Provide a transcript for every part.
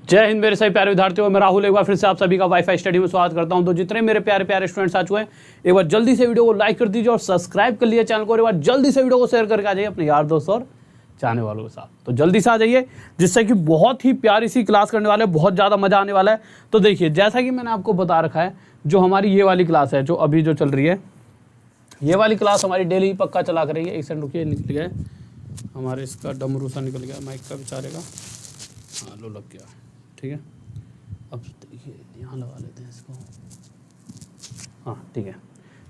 जय हिंद मेरे सभी प्यारे विद्यार्थियों, मैं राहुल एक बार फिर से आप सभी का वाईफाई स्टडी में स्वागत करता हूं। तो जितने मेरे प्यारे प्यारे स्टूडेंट्स आ चुके हैं, एक बार जल्दी से वीडियो को लाइक कर दीजिए और सब्सक्राइब कर लिए चैनल को। और एक बार जल्दी से वीडियो को शेयर करके आ जाइए अपने यार दोस्त और चाहने वालों के साथ। तो जल्दी से आ जाइए, जिससे कि बहुत ही प्यारी सी क्लास करने वाले, बहुत ज़्यादा मजा आने वाला है। तो देखिए, जैसा कि मैंने आपको बता रखा है, जो हमारी ये वाली क्लास है, जो अभी जो चल रही है, ये वाली क्लास हमारी डेली पक्का चला कर रही है। एक सेकंड रुकिए, निकल गया हमारे, इसका डमरू सा निकल गया माइक का बेचारे का। हाँ लो, लग गया, ठीक है। अब देखिए यहाँ लगा लेते हैं इसको। हाँ ठीक है।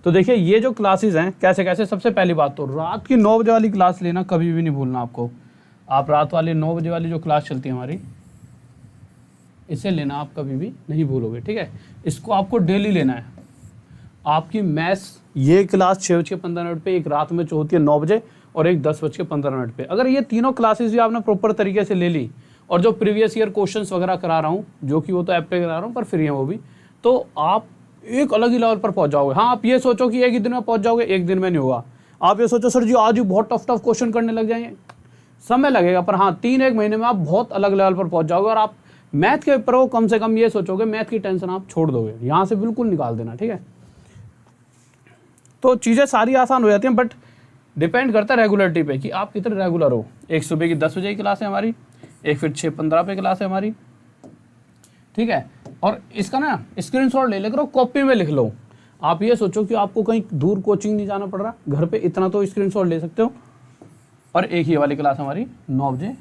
तो देखिए, ये जो क्लासेस हैं कैसे कैसे, सबसे पहली बात तो रात की 9 बजे वाली क्लास लेना कभी भी नहीं भूलना आपको। आप रात वाली 9 बजे वाली जो क्लास चलती है हमारी, इसे लेना आप कभी भी नहीं भूलोगे, ठीक है। इसको आपको डेली लेना है। आपकी मैथ्स ये क्लास 6:15 पे, एक रात में जो होती है 9 बजे, और एक 10:15 पे। अगर ये तीनों क्लासेस भी आपने प्रॉपर तरीके से ले ली, और जो प्रीवियस ईयर क्वेश्चंस वगैरह करा रहा हूँ, जो कि वो तो ऐप पे करा रहा हूँ पर फ्री है वो भी, तो आप एक अलग ही लेवल पर पहुंच जाओगे। हाँ, आप ये सोचो कि एक ही दिन में पहुंच जाओगे, एक दिन में नहीं होगा। आप ये सोचो सर जी आज ही बहुत टफ क्वेश्चन करने लग जाएंगे, समय लगेगा, पर हाँ 3-1 महीने में आप बहुत अलग लेवल पर पहुंच जाओगे। और आप मैथ के पेपर को कम से कम ये सोचोगे, मैथ की टेंशन आप छोड़ दोगे, यहाँ से बिल्कुल निकाल देना, ठीक है। तो चीज़ें सारी आसान हो जाती हैं, बट डिपेंड करता है रेगुलरिटी पे कि आप कितने रेगुलर हो। एक सुबह की 10 बजे की क्लास है हमारी, एक फिर 6:15 पे क्लास है हमारी, ठीक है। और इसका ना स्क्रीनशॉट ले लेकर कॉपी में लिख लो। आप ये सोचो कि आपको कहीं दूर कोचिंग नहीं जाना पड़ रहा, घर पे इतना तो स्क्रीनशॉट ले सकते हो। और एक ही वाली क्लास हमारी 9 बजे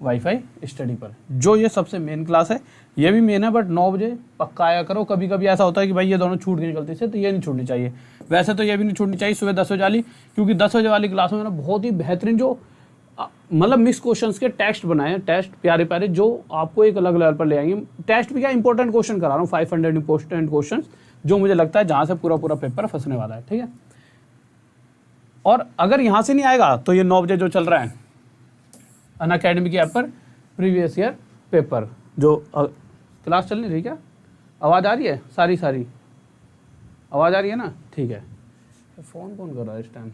वाईफाई स्टडी पर, जो ये सबसे मेन क्लास है। ये भी मेन है, बट 9 बजे पक्का आया करो। कभी कभी ऐसा होता है कि भाई ये दोनों छूट गई गलती से, तो ये नहीं छूटनी चाहिए। वैसे तो ये भी नहीं छूटनी चाहिए सुबह 10 बजे वाली, क्योंकि 10 बजे वाली क्लास में मैंने बहुत ही बेहतरीन जो मतलब मिक्स क्वेश्चंस के टेस्ट बनाए हैं, टेस्ट प्यारे प्यारे, जो आपको एक अलग लेवल पर ले आएंगे। टेस्ट भी क्या, इंपॉर्टेंट क्वेश्चन करा रहा हूँ, 500 इंपॉर्टेंट क्वेश्चन, जो मुझे लगता है जहाँ से पूरा पेपर फंसने वाला है, ठीक है। और अगर यहाँ से नहीं आएगा तो ये 9 बजे जो चल रहा है अनअकैडमी की ऐप पर, प्रीवियस ईयर पेपर जो क्लास चल नहीं रही, क्या आवाज़ आ रही है? सारी आवाज़ आ रही है ना, ठीक है। फ़ोन कौन कर रहा है इस टाइम,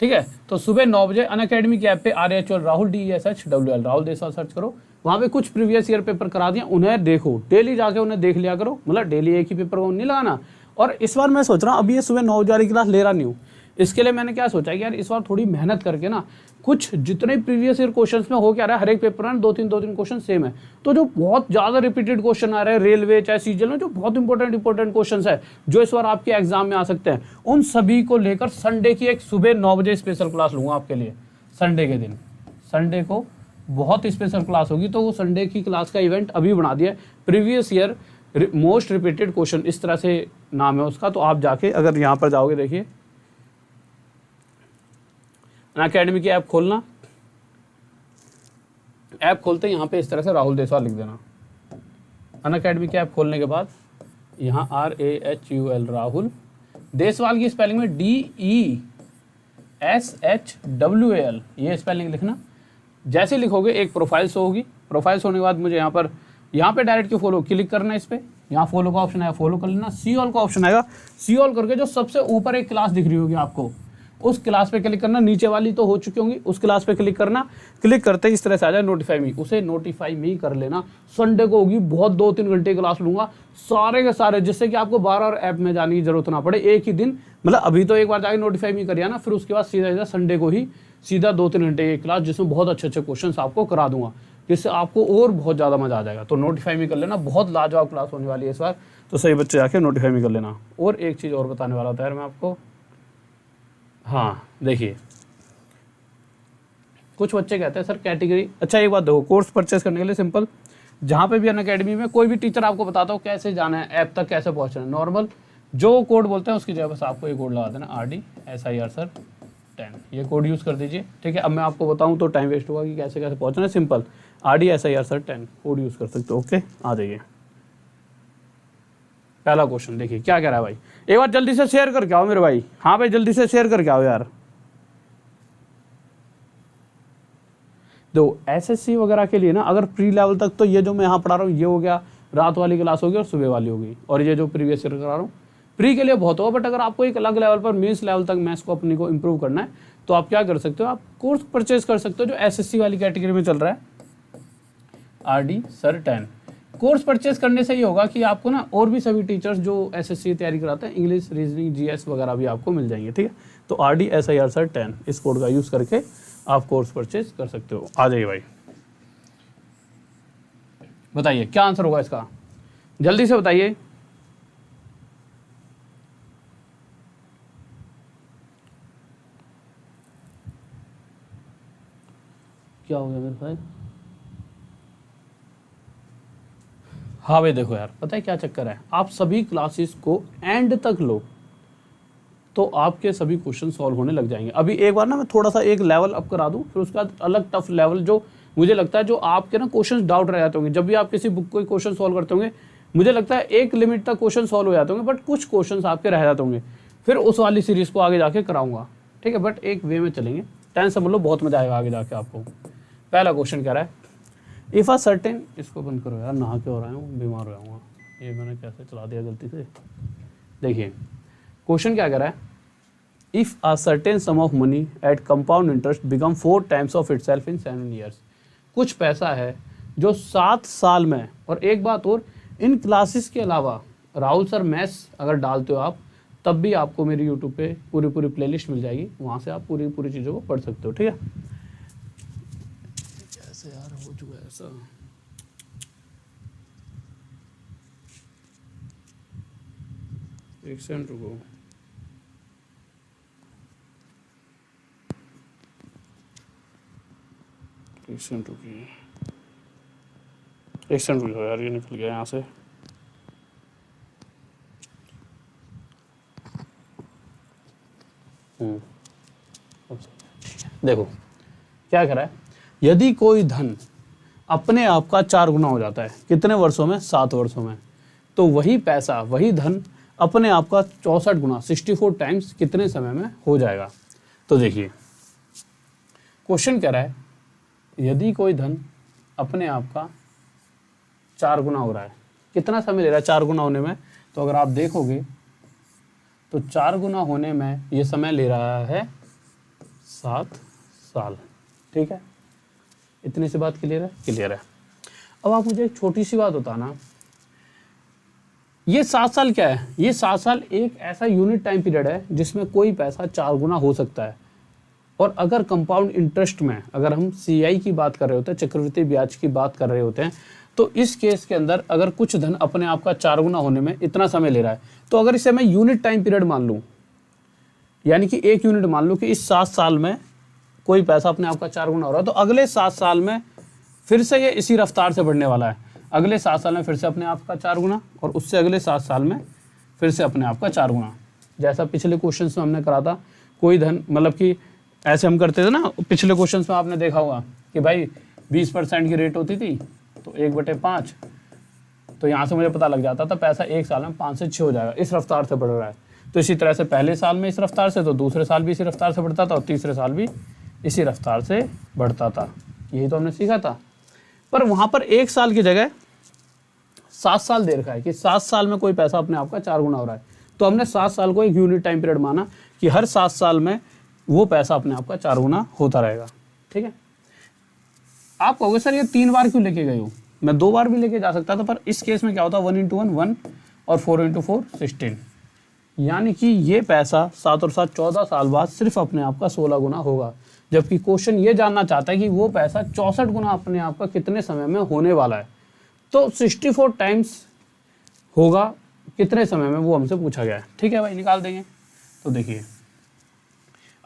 ठीक है। तो सुबह 9 बजे अनअकैडमी की ऐप पे RHL Rahul DESHWL Rahul Deshwal search करो, वहाँ पे कुछ प्रीवियस ईयर पेपर करा दिया, उन्हें देखो, डेली जाके उन्हें देख लिया करो। मतलब डेली एक ही पेपर को नहीं लगाना। और इस बार मैं सोच रहा हूँ, अभी ये सुबह 9 बजे वाली क्लास ले रहा नहीं हूँ, इसके लिए मैंने क्या सोचा कि यार इस बार थोड़ी मेहनत करके ना, कुछ जितने प्रीवियस ईयर क्वेश्चंस में हो क्या रहा है, हर एक पेपर में 2-3 क्वेश्चन सेम है। तो जो बहुत ज़्यादा रिपीटेड क्वेश्चन आ रहे हैं रेलवे चाहे सीजीएल में, जो बहुत इंपॉर्टेंट क्वेश्चन है, जो इस बार आपके एग्जाम में आ सकते हैं, उन सभी को लेकर संडे की एक सुबह 9 बजे स्पेशल क्लास लूँगा आपके लिए। संडे के दिन, संडे को बहुत स्पेशल क्लास होगी। तो वो संडे की क्लास का इवेंट अभी बना दिया है, previous year most repeated question, इस तरह से नाम है उसका। तो आप जाके अगर यहाँ पर जाओगे, देखिए अनअकैडमी की ऐप खोलना, ऐप खोलते हैं यहाँ पे इस तरह से राहुल देशवाल लिख देना। अनअकैडमी की ऐप खोलने के बाद यहाँ RAHUL राहुल देशवाल की स्पेलिंग में DESHWAL, ये स्पेलिंग लिखना। जैसे लिखोगे एक प्रोफाइल शो होगी। प्रोफाइल शो होने के बाद मुझे यहाँ पे डायरेक्ट क्यों फॉलो क्लिक करना है, इस पर यहाँ फॉलो का ऑप्शन आएगा, फॉलो कर लेना। सी ऑल का ऑप्शन आएगा, सी ऑल करके जो सबसे ऊपर एक क्लास दिख रही होगी आपको, उस क्लास पे क्लिक करना। नीचे वाली तो हो चुकी होंगी, उस क्लास पे क्लिक करना। क्लिक करते ही इस तरह से आ जाए नोटिफाई मी, उसे नोटिफाई मी कर लेना। संडे को होगी, बहुत 2-3 घंटे क्लास लूंगा सारे के सारे, जिससे कि आपको बार बार ऐप में जाने की जरूरत ना पड़े। एक ही दिन, मतलब अभी तो एक बार जाके नोटिफाई मी करिए ना, फिर उसके बाद सीधा संडे को ही सीधा 2-3 घंटे की क्लास, जिसमें बहुत अच्छे क्वेश्चन आपको करा दूंगा, जिससे आपको और बहुत ज़्यादा मजा आ जाएगा। तो नोटिफाई मी कर लेना, बहुत लाजवाब क्लास होने वाली है इस बार। तो सही बच्चे जाके नोटिफाई मी कर लेना। और एक चीज़ और बताने वाला था यार मैं आपको, हाँ देखिए, कुछ बच्चे कहते हैं सर कैटेगरी, अच्छा एक बात देखो, कोर्स परचेस करने के लिए सिंपल, जहाँ पे भी अनअकैडमी में कोई भी टीचर आपको बताता हो कैसे जाना है, ऐप तक कैसे पहुँचना है, नॉर्मल जो कोड बोलते हैं उसकी जगह बस आपको ये कोड लगा देना, RDSIR सर 10, ये कोड यूज़ कर दीजिए, ठीक है। अब मैं आपको बताऊँ तो टाइम वेस्ट होगा कि कैसे कैसे पहुँचना है। Simple RDSIR sir 10 code use कर सकते हो, ओके। आ जाइए, पहला क्वेश्चन देखिए क्या कह रहा है भाई, एक बार जल्दी से शेयर करके आओ मेरे भाई। हाँ भाई जल्दी से शेयर करके आओ यार। देखो SSC वगैरह के लिए ना, अगर प्री लेवल तक तो ये जो मैं यहाँ पढ़ा रहा हूँ ये हो गया, रात वाली क्लास होगी और सुबह वाली होगी, और ये जो प्रीवियस ईयर करा रहा हूँ प्री के लिए बहुत होगा। बट अगर आपको एक अलग लेवल पर मीन्स लेवल तक मैथ्स को अपनी को इम्प्रूव करना है, तो आप क्या कर सकते हो, आप कोर्स परचेज कर सकते हो जो एसएससी वाली कैटेगरी में चल रहा है, आरडी सर 10। कोर्स परचेज करने से ये होगा कि आपको ना और भी सभी टीचर्स जो एसएससी की तैयारी कराते हैं, इंग्लिश, रीजनिंग, जीएस वगैरह भी आपको मिल जाएंगे, ठीक है। तो आरडी SIR सर 10 इस कोड का यूज़ करके आप कोर्स परचेज कर सकते हो। आ जाइए भाई, बताइए क्या आंसर होगा इसका, जल्दी से बताइए। क्या हो गया मेरे भाई? हाँ भाई देखो यार, पता है क्या चक्कर है, आप सभी क्लासेस को एंड तक लो तो आपके सभी क्वेश्चन सॉल्व होने लग जाएंगे। अभी एक बार ना मैं थोड़ा सा एक लेवल अप करा दूं, फिर उसके बाद अलग टफ लेवल जो मुझे लगता है जो आपके ना क्वेश्चन डाउट रह जाते होंगे। जब भी आप किसी बुक को क्वेश्चन सॉल्व करते होंगे, मुझे लगता है एक लिमिट तक क्वेश्चन सॉल्व हो जाते होंगे, बट कुछ क्वेश्चन आपके रह जाते होंगे, फिर उस वाली सीरीज को आगे जाके कराऊंगा, ठीक है। बट एक वे में चलेंगे, टेंशन मतलब बहुत मजा आएगा आगे जाके आपको। पहला क्वेश्चन कह रहा है, इफ़ अ सर्टेन, इसको बंद करो यार, नहा के हो रहा हूँ, बीमार हो जाऊँगा, ये मैंने कैसे चला दिया गलती से। देखिए क्वेश्चन क्या कह रहा है, if a certain sum of money at compound interest become 4 times of itself in 7 years. कुछ पैसा है जो 7 साल में, और एक बात और, इन क्लासेस के अलावा राहुल सर मैथ्स अगर डालते हो आप, तब भी आपको मेरी यूट्यूब पे पूरी प्लेलिस्ट मिल जाएगी, वहाँ से आप पूरी चीज़ों को पढ़ सकते हो, ठीक है। कैसे यार हो चुका है ऐसा, एक सेकंड रुको। एक सेकंड रुकिए, एक सेकंड रुको यार, ये निकल गया यहाँ से। देखो क्या कह रहा है, यदि कोई धन अपने आप का 4 गुना हो जाता है, कितने वर्षों में? 7 वर्षों में, तो वही पैसा, वही धन अपने आप का 64 गुना 64 टाइम्स कितने समय में हो जाएगा। तो देखिए क्वेश्चन कह रहा है, यदि कोई धन अपने आप का 4 गुना हो रहा है, कितना समय ले रहा है 4 गुना होने में? तो अगर आप देखोगे तो 4 गुना होने में ये समय ले रहा है 7 साल, ठीक है। इतनी सी बात क्लियर है? क्लियर है। अब आप मुझे एक छोटी सी बात बताना, ये 7 साल क्या है? ये 7 साल एक ऐसा यूनिट टाइम पीरियड है जिसमें कोई पैसा 4 गुना हो सकता है। और अगर कंपाउंड इंटरेस्ट में, अगर हम CI की बात कर रहे होते हैं, चक्रवृद्धि ब्याज की बात कर रहे होते हैं, तो इस केस के अंदर अगर कुछ धन अपने आप का 4 गुना होने में इतना समय ले रहा है, तो अगर इसे मैं यूनिट टाइम पीरियड मान लूँ, यानी कि 1 यूनिट मान लूँ कि इस 7 साल में कोई पैसा अपने आप का 4 गुना हो रहा है, तो अगले 7 साल में फिर से ये इसी रफ्तार से बढ़ने वाला है। अगले 7 साल में फिर से अपने आप का 4 गुना, और उससे अगले 7 साल में फिर से अपने आप का 4 गुना। जैसा पिछले क्वेश्चन में हमने करा था, कोई धन, मतलब कि ऐसे हम करते थे ना, पिछले क्वेश्चन में आपने देखा होगा कि भाई 20% की रेट होती थी, तो 1/5, तो यहाँ से मुझे पता लग जाता था पैसा 1 साल में 5 से 6 हो जाएगा, इस रफ्तार से बढ़ रहा है। तो इसी तरह से पहले साल में इस रफ्तार से, तो दूसरे साल भी इसी रफ्तार से बढ़ता था, और तीसरे साल भी इसी रफ्तार से बढ़ता था। यही तो हमने सीखा था। पर वहाँ पर 1 साल की जगह 7 साल दे रखा है कि 7 साल में कोई पैसा अपने आप का 4 गुना हो रहा है, तो हमने 7 साल को एक यूनिट टाइम पीरियड माना कि हर 7 साल में वो पैसा अपने आप का 4 गुना होता रहेगा, ठीक है। आप कहोगे सर ये 3 बार क्यों लेके गए हो? मैं 2 बार भी लेके जा सकता था, पर इस केस में क्या होता है, 1 × 1 1 और 4 × 4 16, यानी कि ये पैसा 7 और 7 14 साल बाद सिर्फ अपने आप का 16 गुना होगा। जबकि क्वेश्चन ये जानना चाहता है कि वो पैसा 64 गुना अपने आप का कितने समय में होने वाला है, तो 64 टाइम्स होगा कितने समय में, वो हमसे पूछा गया है, ठीक है भाई, निकाल देंगे। तो देखिए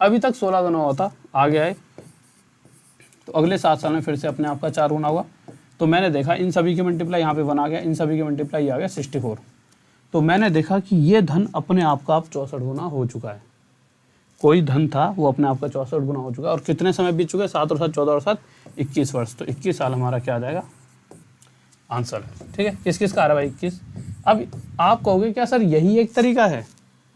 अभी तक 16 गुना होता, आ गया है, तो अगले 7 साल में फिर से अपने आप का 4 गुना होगा। तो मैंने देखा इन सभी की मल्टीप्लाई यहाँ पे 1 आ गया, इन सभी की मल्टीप्लाई आ गया 64। तो मैंने देखा कि ये धन अपने आप का अब 64 गुना हो चुका है। कोई धन था वो अपने आप का 64 गुना हो चुका है, और कितने समय बीत चुके हैं? 7 और 7 14 और 7 21 वर्ष। तो 21 साल हमारा क्या आ जाएगा? आंसर, ठीक है। किस किस का आ रहा है भाई? 21। अब आप कहोगे क्या सर यही एक तरीका है?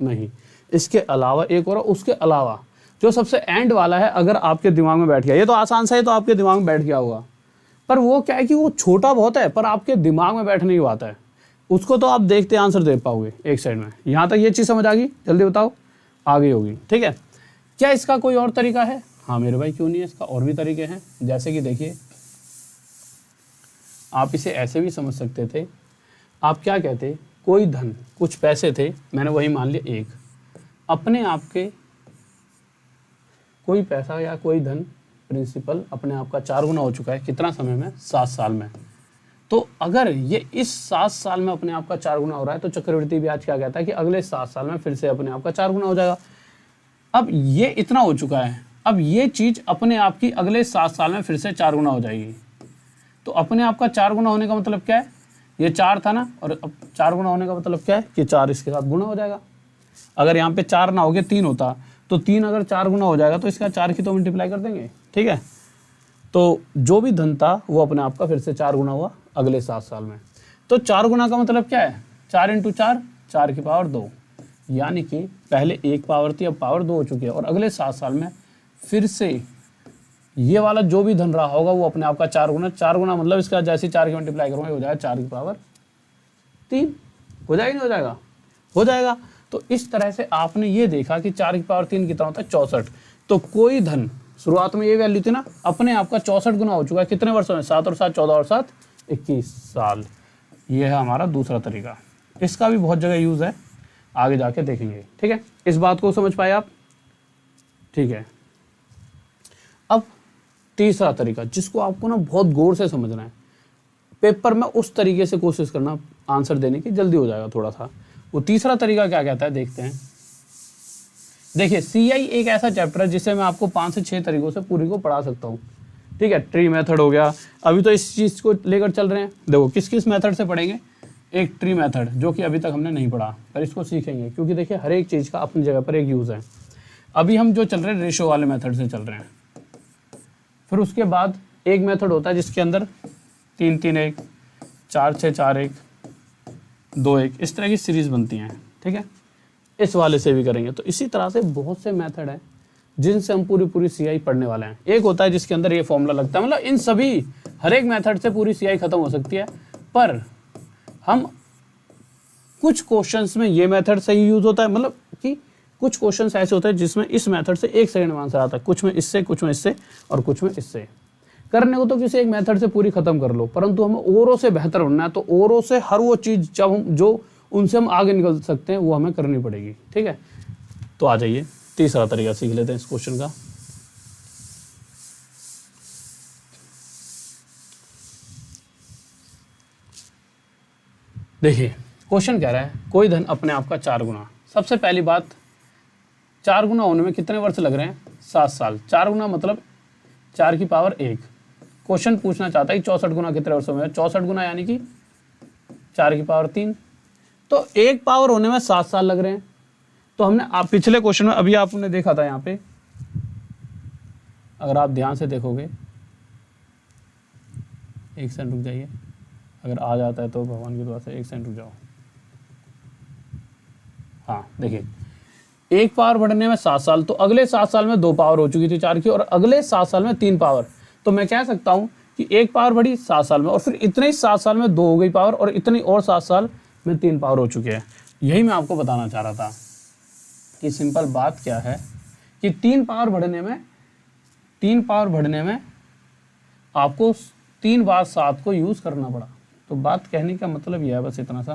नहीं, इसके अलावा एक और, उसके अलावा जो सबसे एंड वाला है, अगर आपके दिमाग में बैठ गया, ये तो आसान सा है, तो आपके दिमाग में बैठ गया होगा, पर वो क्या है कि वो छोटा बहुत है, पर आपके दिमाग में बैठने की बात है, उसको तो आप देखते आंसर दे पाओगे एक साइड में। यहाँ तक ये चीज़ समझ आ गई? जल्दी बताओ, आ गई होगी, ठीक है। क्या इसका कोई और तरीका है? हाँ मेरे भाई, क्यों नहीं है, इसका और भी तरीके हैं। जैसे कि देखिए, आप इसे ऐसे भी समझ सकते थे। आप क्या कहते, कोई धन, कुछ पैसे थे, मैंने वही मान लिया एक, अपने आप के कोई पैसा या कोई धन प्रिंसिपल अपने आप का 4 गुना हो चुका है। कितना समय में? 7 साल में। तो अगर ये इस 7 साल में अपने आप का 4 गुना हो रहा है, तो चक्रवृद्धि ब्याज क्या कहता है कि अगले 7 साल में फिर से अपने आप का 4 गुना हो जाएगा। अब ये इतना हो चुका है, अब ये चीज़ अपने आप की अगले 7 साल में फिर से 4 गुना हो जाएगी। तो अपने आप का 4 गुना होने का मतलब क्या है? ये 4 था ना, और अब 4 गुना होने का मतलब क्या है कि 4 इसके साथ गुना हो जाएगा। अगर यहाँ पे 4 ना हो गया 3 होता, तो 3 अगर 4 गुना हो जाएगा तो इसका 4 की तो मल्टीप्लाई कर देंगे, ठीक है। तो जो भी धन था वो अपने आप का फिर से 4 गुना हुआ अगले 7 साल में। तो 4 गुना का मतलब क्या है? 4 × 4, 4 की पावर 2, यानी कि पहले 1 पावर थी, अब पावर 2 हो चुकी है, और अगले 7 साल में फिर से ये वाला जो भी धन रहा होगा वो अपने आप का 4 गुना। 4 गुना मतलब इसका जैसे 4 की मल्टीप्लाई करूँगा हो जाएगा 4 की पावर 3। हो जाएगा नहीं हो जाएगा? हो जाएगा। तो इस तरह से आपने ये देखा कि 4 की पावर 3 कितना होता है? 64। तो कोई धन, शुरुआत में ये वैल्यू थी ना, अपने आप का 64 गुना हो चुका है। कितने वर्षों में? 7 और 7 14 और 7 21 साल। ये है हमारा दूसरा तरीका। इसका भी बहुत जगह यूज़ है, आगे जाके देखेंगे, ठीक है। इस बात को समझ पाए आप? ठीक है। अब तीसरा तरीका, जिसको आपको ना बहुत गौर से समझना है, पेपर में उस तरीके से कोशिश करना आंसर देने की, जल्दी हो जाएगा थोड़ा सा। वो तीसरा तरीका क्या कहता है, देखते हैं। देखिए, सीआई एक ऐसा चैप्टर है जिसे मैं आपको 5 से 6 तरीकों से पूरी को पढ़ा सकता हूँ, ठीक है। ट्री मेथड हो गया, अभी तो इस चीज़ को लेकर चल रहे हैं। देखो किस किस मेथड से पढ़ेंगे। एक ट्री मेथड, जो कि अभी तक हमने नहीं पढ़ा, पर इसको सीखेंगे, क्योंकि देखिए हर एक चीज़ का अपनी जगह पर एक यूज़ है। अभी हम जो चल रहे हैं रेशो वाले मेथड से चल रहे हैं। फिर उसके बाद एक मेथड होता है जिसके अंदर 3 3 1, 4 6 4 1, 2 1, इस तरह की सीरीज बनती हैं, ठीक है। इस वाले से भी करेंगे। तो इसी तरह से बहुत से मेथड हैं जिनसे हम पूरी सीआई पढ़ने वाले हैं। एक होता है जिसके अंदर ये फॉर्मूला लगता है, मतलब इन सभी हर एक मेथड से पूरी सीआई खत्म हो सकती है, पर हम कुछ क्वेश्चंस में ये मेथड सही यूज होता है, मतलब कि कुछ क्वेश्चंस ऐसे होते हैं जिसमें इस मेथड से 1 सेकंड में आंसर आता है, कुछ में इससे, कुछ में इससे, और कुछ में इससे। करने को तो किसी एक मेथड से पूरी खत्म कर लो, परंतु हमें औरों से बेहतर बनना है, तो औरों से हर वो चीज़ जब हम जो उनसे हम आगे निकल सकते हैं वो हमें करनी पड़ेगी, ठीक है। तो आ जाइए तीसरा तरीका सीख लेते हैं इस क्वेश्चन का। देखिए क्वेश्चन कह रहा है कोई धन अपने आप का 4 गुना। सबसे पहली बात, 4 गुना होने में कितने वर्ष लग रहे हैं? 7 साल। 4 गुना मतलब 4 की पावर 1। क्वेश्चन पूछना चाहता है 64 गुना कितने वर्षों में? 64 गुना यानी कि 4 की पावर 3। तो 1 पावर होने में 7 साल लग रहे हैं। तो हमने आप पिछले क्वेश्चन में अभी आपने देखा था, यहाँ पे अगर आप ध्यान से देखोगे, एक सेकंड रुक जाइए, अगर आ जाता है तो भगवान की दुआ से, एक सेकंड रुक जाओ। हाँ देखिए, 1 पावर बढ़ने में 7 साल, तो अगले 7 साल में 2 पावर हो चुकी थी 4 की, और अगले 7 साल में 3 पावर। तो मैं कह सकता हूँ कि 1 पावर बढ़ी 7 साल में, और फिर इतने ही 7 साल में 2 हो गई पावर, और इतनी और 7 साल में 3 पावर हो चुके हैं। यही मैं आपको बताना चाह रहा था कि सिंपल बात क्या है कि 3 पावर बढ़ने में आपको 3 बार 7 को यूज़ करना पड़ा। तो बात कहने का मतलब यह है बस इतना सा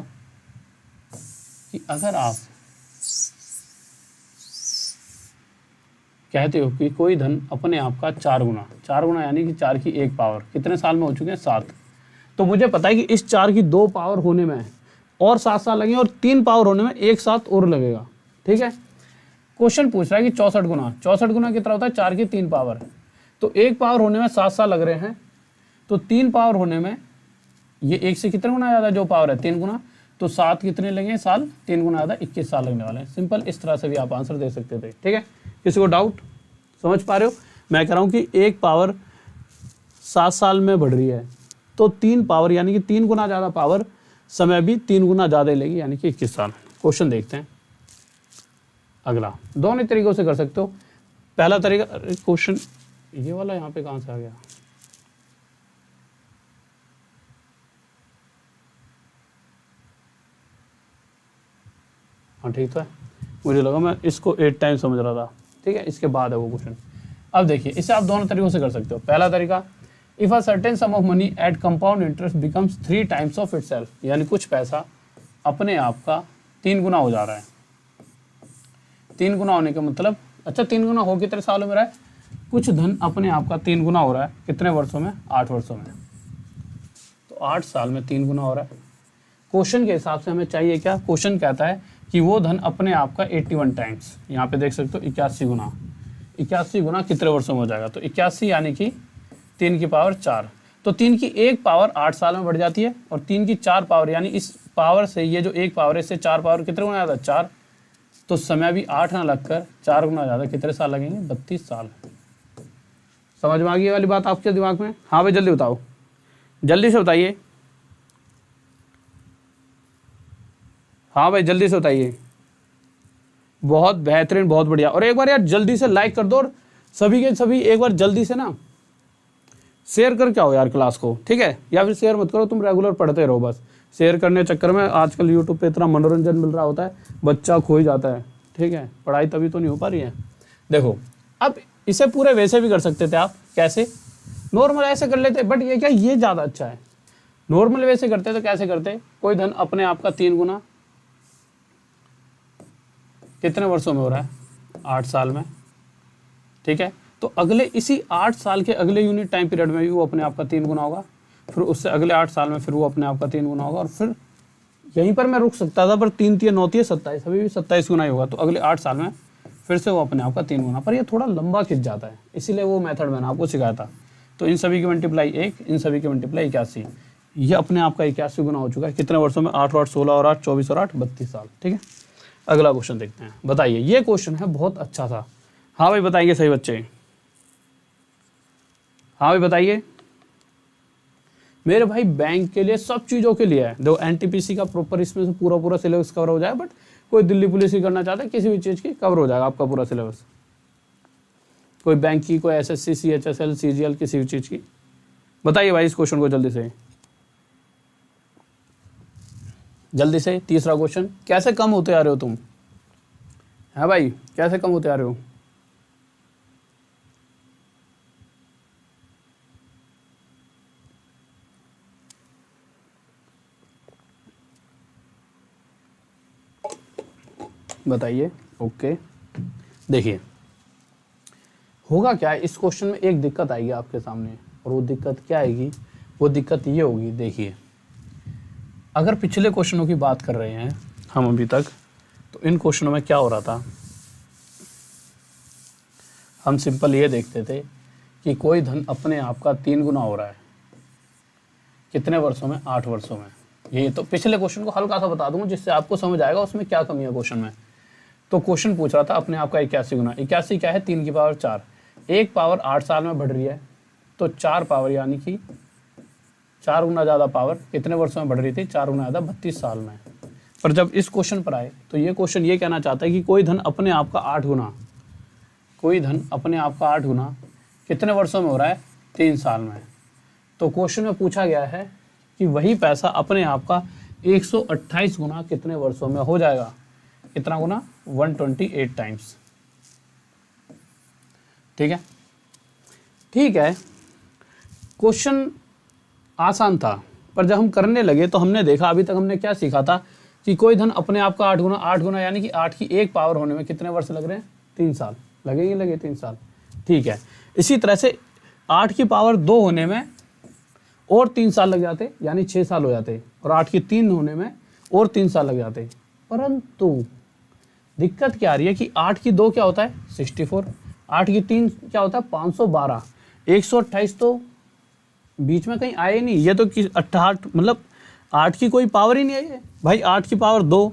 कि अगर आप कहते हो कि कोई धन अपने आप का 4 गुना यानी कि 4 की 1 पावर कितने साल में हो चुके हैं? 7। तो मुझे पता है कि इस 4 की 2 पावर होने में और 7 साल लगेंगे, और 3 पावर होने में 1 साथ और लगेगा, ठीक है। क्वेश्चन पूछ रहा है कि 64 गुना कितना होता है? 4 की 3 पावर। तो 1 पावर होने में 7 साल लग रहे हैं, तो 3 पावर होने में ये 1 से कितने गुना ज़्यादा जो पावर है? 3 गुना। तो 7 कितने लगेंगे साल? 3 गुना ज़्यादा 21 साल लगने वाले हैं। सिंपल इस तरह से भी आप आंसर दे सकते थे, ठीक है। किसी को डाउट? समझ पा रहे हो? मैं कह रहा हूँ कि 1 पावर 7 साल में बढ़ रही है, तो 3 पावर यानी कि 3 गुना ज़्यादा पावर, समय भी 3 गुना ज़्यादा लेगी, यानी कि 21 साल। क्वेश्चन देखते हैं अगला। दोनों तरीकों से कर सकते हो। पहला तरीका, क्वेश्चन ये वाला यहाँ पे कहाँ से आ गया? हाँ ठीक तो है, मुझे लगा मैं इसको 8 टाइम समझ रहा था। ठीक है, इसके बाद है वो क्वेश्चन। अब देखिए इसे आप दोनों तरीकों से कर सकते हो। पहला तरीका, if a certain sum of money at compound interest becomes 3 times of itself, यानी कुछ पैसा अपने आप का 3 गुना हो जा रहा है। 3 गुना होने का मतलब, अच्छा 3 गुना हो कितने सालों में रहा है, कुछ धन अपने आप का 3 गुना हो रहा है कितने वर्षों में, 8 वर्षों में। तो 8 साल में 3 गुना हो रहा है। क्वेश्चन के हिसाब से हमें चाहिए क्या, क्वेश्चन कहता है कि वो धन अपने आप का 81 टाइम्स, यहाँ पे देख सकते हो 81 गुना, 81 गुना कितने वर्षों में हो जाएगा, तो 81 यानी कि 3 की पावर 4, तो 3 की 1 पावर 8 साल में बढ़ जाती है, और 3 की 4 पावर, यानी इस पावर से ये जो 1 पावर है इससे 4 पावर कितने गुना ज़्यादा, 4, तो समय भी 8 ना लगकर 4 गुना ज़्यादा, कितने साल लगेंगे, 32 साल। समझ में आ गई वाली बात आपके दिमाग में? हाँ भाई जल्दी बताओ, जल्दी से बताइए, हाँ भाई जल्दी से बताइए। बहुत बेहतरीन, बहुत बढ़िया। और एक बार यार जल्दी से लाइक कर दो, और सभी के सभी एक बार जल्दी से ना शेयर करके आओ यार क्लास को, ठीक है, या फिर शेयर मत करो, तुम रेगुलर पढ़ते रहो बस। शेयर करने चक्कर में आजकल यूट्यूब पे इतना मनोरंजन मिल रहा होता है, बच्चा खो ही जाता है, ठीक है, पढ़ाई तभी तो नहीं हो पा रही है। देखो अब इसे पूरे वैसे भी कर सकते थे आप, कैसे, नॉर्मल ऐसे कर लेते, बट ये क्या, ये ज़्यादा अच्छा है। नॉर्मल वैसे करते तो कैसे करते, कोई धन अपने आप का 3 गुना कितने वर्षों में हो रहा है, 8 साल में, ठीक है, तो अगले इसी 8 साल के अगले यूनिट टाइम पीरियड में भी वो अपने आप का 3 गुना होगा, फिर उससे अगले 8 साल में फिर वो अपने आप का 3 गुना होगा, और फिर यहीं पर मैं रुक सकता था, पर 3 3 9 27, अभी भी 27 गुना ही होगा, तो अगले 8 साल में फिर से वो अपने आप का 3 गुना, पर ये थोड़ा लंबा खिंच जाता है, इसीलिए वो मेथड मैंने आपको सिखाया था। तो इन सभी की मल्टीप्लाई 1, इन सभी की मल्टीप्लाई 81, ये अपने आप का 81 गुना हो चुका है कितने वर्षों में, 8 और 8 16 और 8 24 और 8 32 साल, ठीक है। अगला क्वेश्चन देखते हैं, बताइए, ये क्वेश्चन है बहुत अच्छा था। हाँ भाई बताइए सही बच्चे, हाँ भाई बताइए मेरे भाई, बैंक के लिए सब चीज़ों के लिए है। देखो एनटीपीसी का प्रॉपर इसमें से पूरा पूरा सिलेबस कवर हो जाए, बट कोई दिल्ली पुलिस की करना चाहता है, किसी भी चीज़ की कवर हो जाएगा आपका पूरा सिलेबस, कोई बैंक की, कोई एसएससी, सीएचएसएल, सीजीएल, किसी भी चीज़ की। बताइए भाई इस क्वेश्चन को जल्दी से, जल्दी से। तीसरा क्वेश्चन, कैसे कम होते आ रहे हो तुम, है भाई, कैसे कम होते आ रहे हो? बताइए। ओके, देखिए होगा क्या, इस क्वेश्चन में एक दिक्कत आएगी आपके सामने, और वो दिक्कत क्या आएगी, वो दिक्कत ये होगी, देखिए अगर पिछले क्वेश्चनों की बात कर रहे हैं हम अभी तक, तो इन क्वेश्चनों में क्या हो रहा था, हम सिंपल ये देखते थे कि कोई धन अपने आप का 3 गुना हो रहा है कितने वर्षों में, 8 वर्षों में। ये तो पिछले क्वेश्चन को हल्का सा बता दूंगा जिससे आपको समझ आएगा उसमें क्या कमी है क्वेश्चन में। तो क्वेश्चन पूछ रहा था अपने आप का 81 गुना, 81 क्या है, 3 की पावर 4, 1 पावर 8 साल में बढ़ रही है, तो 4 पावर यानी कि 4 गुना ज़्यादा पावर कितने वर्षों में बढ़ रही थी, 4 गुना ज़्यादा 32 साल में। पर जब इस क्वेश्चन पर आए तो ये क्वेश्चन ये कहना चाहता है कि कोई धन अपने आप का 8 गुना, कोई धन अपने आप का 8 गुना कितने वर्षों में हो रहा है, 3 साल में। तो क्वेश्चन में पूछा गया है कि वही पैसा अपने आप का 128 गुना कितने वर्षों में हो जाएगा, कितना गुना, 128 टाइम्स, ठीक है। ठीक है, क्वेश्चन आसान था, पर जब हम करने लगे तो हमने देखा, अभी तक हमने क्या सीखा था कि कोई धन अपने आप का 8 गुना यानी कि 8 की 1 पावर होने में कितने वर्ष लग रहे हैं, 3 साल लगेंगे, लगे 3 साल, ठीक है। इसी तरह से 8 की पावर 2 होने में और 3 साल लग जाते, यानी 6 साल हो जाते, और 8 की 3 होने में और 3 साल लग जाते। परंतु दिक्कत क्या आ रही है कि 8 की 2 क्या होता है, 64, 8 की 3 क्या होता है, 512, 128 तो बीच में कहीं आए नहीं, ये तो 68 मतलब 8 की कोई पावर ही नहीं आई है भाई, 8 की पावर 2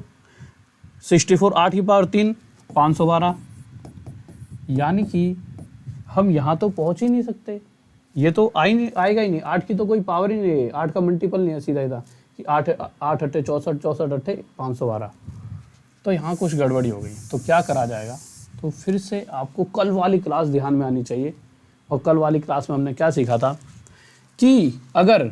64, 8 की पावर 3 512, यानी कि हम यहाँ तो पहुँच ही नहीं सकते, ये तो आएगा ही नहीं, 8 की तो कोई पावर ही नहीं है, 8 का मल्टीपल नहीं है सीधा सीधा कि 8 अट्ठे 64, 64 अट्ठे 512, तो यहाँ कुछ गड़बड़ी हो गई। तो क्या करा जाएगा, तो फिर से आपको कल वाली क्लास ध्यान में आनी चाहिए, और कल वाली क्लास में हमने क्या सीखा था कि अगर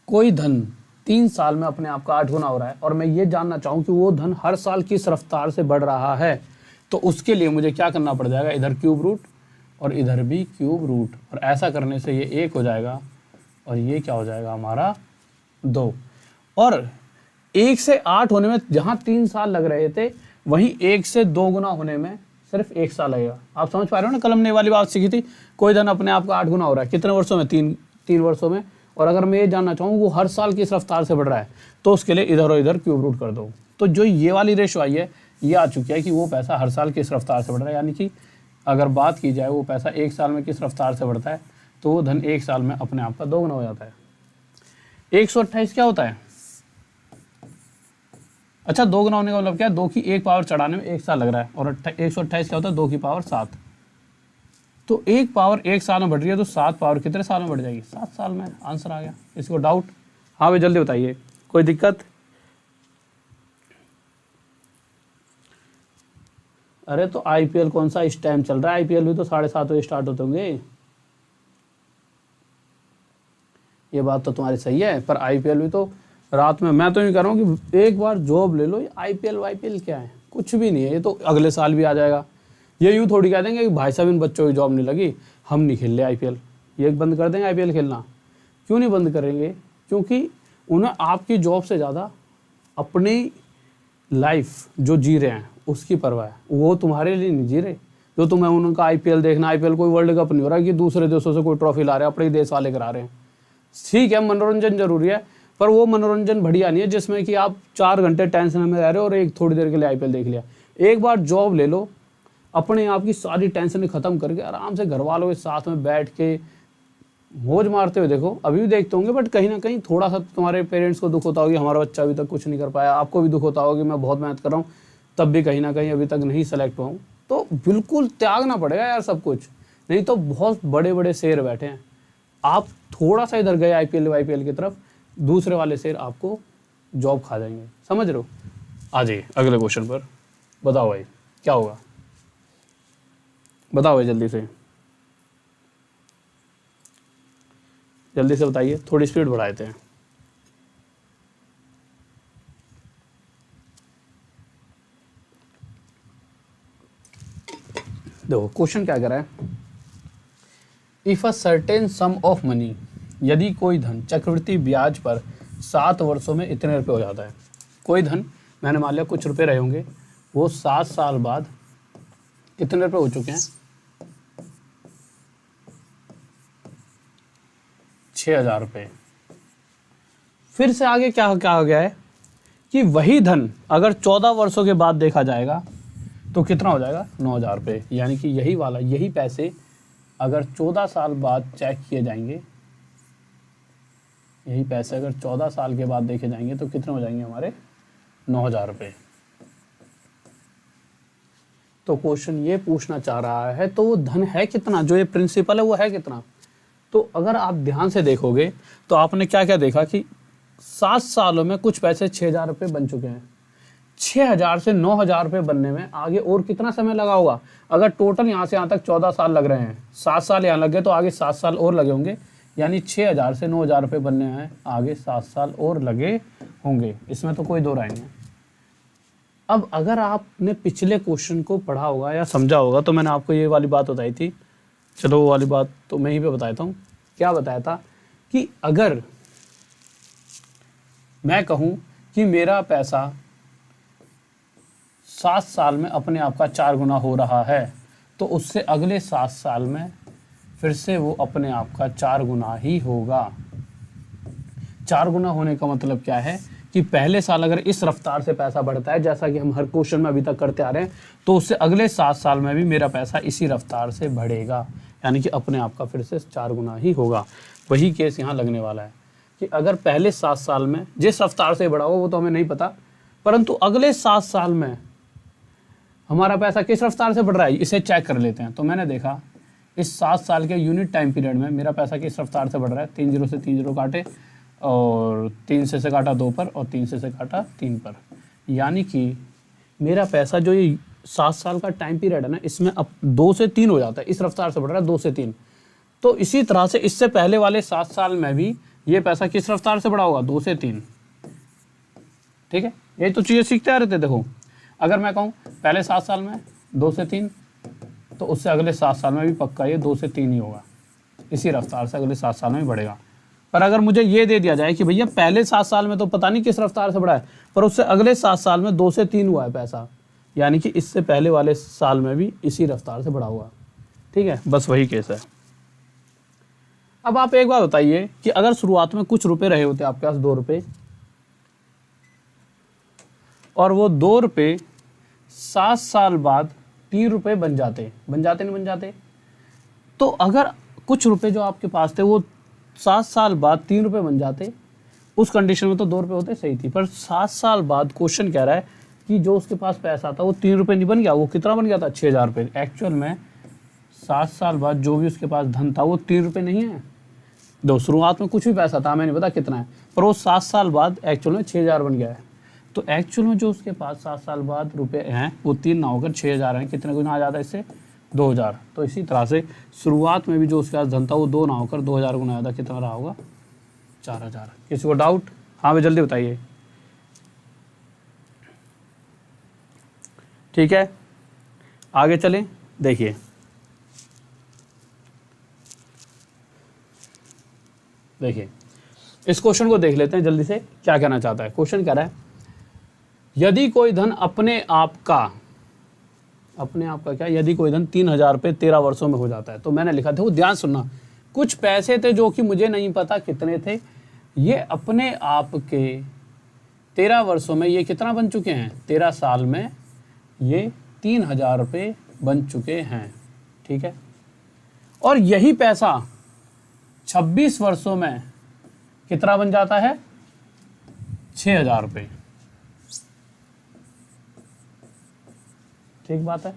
कोई धन 3 साल में अपने आप का 8 गुना हो रहा है, और मैं ये जानना चाहूँ कि वो धन हर साल किस रफ्तार से बढ़ रहा है, तो उसके लिए मुझे क्या करना पड़ जाएगा, इधर क्यूब रूट और इधर भी क्यूब रूट, और ऐसा करने से ये 1 हो जाएगा और ये क्या हो जाएगा हमारा 2। और 1 से 8 होने में जहाँ 3 साल लग रहे थे वहीं 1 से 2 गुना होने में सिर्फ 1 साल लगेगा। आप समझ पा रहे हो ना, कल हमने वाली बात सीखी थी, कोई धन अपने आप का 8 गुना हो रहा है कितने वर्षों में, 3 वर्षों में। और अगर मैं ये जानना चाहूँ वो हर साल किस रफ्तार से बढ़ रहा है, तो उसके लिए इधर और इधर क्यूब रूट कर दो। तो जो ये वाली रेशो आई है ये आ चुकी है कि वो पैसा हर साल किस रफ्तार से बढ़ रहा है, यानी कि अगर बात की जाए वो पैसा 1 साल में किस रफ्तार से बढ़ता है, तो वो धन 1 साल में अपने आप का 2 गुना हो जाता है। 128 क्या होता है, अच्छा 2 गुना होने का मतलब क्या है, 2 की 1 पावर चढ़ाने में 1 साल लग रहा है, और 128 क्या होता है 2 की पावर 7। तो 1 पावर 1 साल में बढ़ रही है, तो 7 पावर कितने साल में बढ़ जाएगी, 7 साल में। आंसर आ गया। इसको डाउट, हाँ भाई जल्दी बताइए, कोई दिक्कत। अरे तो आईपीएल कौन सा इस टाइम चल रहा है, आईपीएल भी तो 7:30 बजे स्टार्ट होते होंगे। ये बात तो तुम्हारी सही है, पर आईपीएल भी तो रात में। मैं तो ये कह रहा हूँ कि एक बार जॉब ले लो, ये आईपीएल वाईपीएल क्या है, कुछ भी नहीं है, ये तो अगले साल भी आ जाएगा। ये यूँ थोड़ी कह देंगे कि भाई साहब इन बच्चों की जॉब नहीं लगी, हम नहीं खेल रहे आईपीएल, ये बंद कर देंगे आईपीएल खेलना। क्यों नहीं बंद करेंगे, क्योंकि उन्हें आपकी जॉब से ज़्यादा अपनी लाइफ जो जी रहे हैं उसकी परवाह है, वो तुम्हारे लिए नहीं जी रहे। जो तुम्हें उनका आईपीएल देखना, आईपीएल कोई वर्ल्ड कप नहीं हो रहा कि दूसरे देशों से कोई ट्रॉफी ला रहे हैं, अपने ही देश वाले करा रहे हैं। ठीक है मनोरंजन जरूरी है, पर वो मनोरंजन बढ़िया नहीं है जिसमें कि आप 4 घंटे टेंशन में रह रहे हो और एक थोड़ी देर के लिए आईपीएल देख लिया। एक बार जॉब ले लो, अपने आप की सारी टेंशन खत्म करके आराम से घर वालों के साथ में बैठ के मौज मारते हुए देखो। अभी भी देखते होंगे, बट कहीं ना कहीं थोड़ा सा तुम्हारे पेरेंट्स को दुख होता होगा, हमारा बच्चा अभी तक कुछ नहीं कर पाया। आपको भी दुख होता होगा कि मैं बहुत मेहनत कर रहा हूँ, तब भी कहीं ना कहीं अभी तक नहीं सेलेक्ट हुआ हूँ। तो बिल्कुल त्यागना पड़ेगा यार सब कुछ, नहीं तो बहुत बड़े बड़े शेर बैठे हैं। आप थोड़ा सा इधर गए आईपीएल की तरफ, दूसरे वाले शेर आपको जॉब खा जाएंगे, समझ रहे हो। आ जाइए अगले क्वेश्चन पर, बताओ भाई क्या होगा, बताओ भाई जल्दी से, जल्दी से बताइए, थोड़ी स्पीड बढ़ा देते हैं। देखो क्वेश्चन क्या कह रहा है, if a certain sum of money, यदि कोई धन चक्रवृद्धि ब्याज पर 7 वर्षों में इतने रुपए हो जाता है। कोई धन मैंने मान लिया कुछ रुपए रहे होंगे, वो 7 साल बाद कितने रुपए हो चुके हैं, 6,000 रुपये। फिर से आगे क्या क्या हो गया है कि वही धन अगर 14 वर्षों के बाद देखा जाएगा तो कितना हो जाएगा, 9,000 रुपये। यानी कि यही पैसे अगर 14 साल बाद चेक किए जाएंगे, यही पैसे अगर 14 साल के बाद देखे जाएंगे तो कितने हो जाएंगे हमारे, 9,000 रुपये। तो क्वेश्चन ये पूछना चाह रहा है तो वो धन है कितना, जो ये प्रिंसिपल है वो है कितना। तो अगर आप ध्यान से देखोगे तो आपने क्या क्या देखा कि 7 सालों में कुछ पैसे 6,000 रुपये बन चुके हैं। 6,000 से 9,000 रुपये बनने में आगे और कितना समय लगा होगा। अगर टोटल यहाँ से यहाँ तक 14 साल लग रहे हैं, 7 साल यहाँ लग गए तो आगे 7 साल और लगे होंगे, यानी 6,000 से 9,000 रुपये बनने में आगे 7 साल और लगे होंगे। इसमें तो कोई दो राय नहीं है। अब अगर आपने पिछले क्वेश्चन को पढ़ा होगा या समझा होगा तो मैंने आपको ये वाली बात बताई थी, चलो वो वाली बात तो मैं ही पे बताता हूँ। क्या बताया था कि अगर मैं कहूँ कि मेरा पैसा 7 साल में अपने आप का 4 गुना हो रहा है, तो उससे अगले 7 साल में फिर से वो अपने आप का 4 गुना ही होगा। 4 गुना होने का मतलब क्या है कि पहले साल अगर इस रफ्तार से पैसा बढ़ता है, जैसा कि हम हर क्वेश्चन में अभी तक करते आ रहे हैं, तो उससे अगले 7 साल में भी मेरा पैसा इसी रफ्तार से बढ़ेगा, यानी कि अपने आप का फिर से 4 गुना ही होगा। वही केस यहाँ लगने वाला है कि अगर पहले 7 साल में जिस रफ्तार से बढ़ा हो वो तो हमें नहीं पता, परंतु अगले 7 साल में हमारा पैसा किस रफ्तार से बढ़ रहा है, इसे चेक कर लेते हैं। तो मैंने देखा इस 7 साल के यूनिट टाइम पीरियड में मेरा पैसा किस रफ्तार से बढ़ रहा है। 3 0 से 3 0 काटे और 3 से काटा 2 पर और 3 से काटा 3 पर, यानी कि मेरा पैसा जो ये 7 साल का टाइम पीरियड है ना, इसमें अब 2 से 3 हो जाता है, इस रफ्तार से बढ़ रहा है 2 से 3। तो इसी तरह से इससे पहले वाले 7 साल में भी ये पैसा किस रफ्तार से बढ़ा होगा, 2 से 3। ठीक है, ये तो चीज़ें सीखते आ रहे थे। देखो अगर मैं कहूँ पहले 7 साल में 2 से 3, तो उससे अगले 7 साल में भी पक्का ये 2 से 3 ही होगा, इसी रफ्तार से अगले 7 साल में बढ़ेगा। पर अगर मुझे ये दे दिया जाए कि भैया पहले 7 साल में तो पता नहीं किस रफ्तार से बढ़ा है, पर उससे अगले 7 साल में 2 से 3 हुआ है पैसा, यानी कि इससे पहले वाले साल में भी इसी रफ्तार से बढ़ा हुआ। ठीक है, बस वही केस है। अब आप एक बात बताइए कि अगर शुरुआत में कुछ रुपए रहे होते आपके पास, 2 रुपए, और वो 2 रुपए 7 साल बाद 3 रुपए बन जाते नहीं बन जाते? तो अगर कुछ रुपए जो आपके पास थे वो 7 साल बाद 3 रुपए बन जाते, उस कंडीशन में तो 2 रुपए होते, सही थी। पर 7 साल बाद क्वेश्चन कह रहा है कि जो उसके पास पैसा था वो 3 रुपए नहीं बन गया, वो कितना बन गया था? 6,000 रुपये। एक्चुअल में 7 साल बाद जो भी उसके पास धन था वो 3 रुपए नहीं है। दो शुरुआत में कुछ भी पैसा था, हमें नहीं पता कितना है, पर वो 7 साल बाद एक्चुअल में 6,000 बन गया है। तो एक्चुअल में जो उसके पास 7 साल बाद रुपए हैं वो 3 ना होकर 6,000 हैं। कितने गुना आ जाता है इससे? 2,000। तो इसी तरह से शुरुआत में भी जो उसके पास धन था वो 2 ना होकर 2,000 गुना ज़्यादा कितना रहा होगा? 4,000। किसी को डाउट? हाँ भाई जल्दी बताइए। ठीक है, आगे चलें। देखिए इस क्वेश्चन को देख लेते हैं जल्दी से, क्या कहना चाहता है। क्वेश्चन कह रहा है यदि कोई धन अपने आप का क्या, यदि कोई धन 3,000 रुपये 13 वर्षों में हो जाता है। तो मैंने लिखा था, वो ध्यान सुनना, कुछ पैसे थे जो कि मुझे नहीं पता कितने थे, ये अपने आप के 13 वर्षों में ये कितना बन चुके हैं? 13 साल में ये 3,000 रुपये बन चुके हैं। ठीक है, और यही पैसा 26 वर्षों में कितना बन जाता है? 6,000 रुपये। ठीक बात है।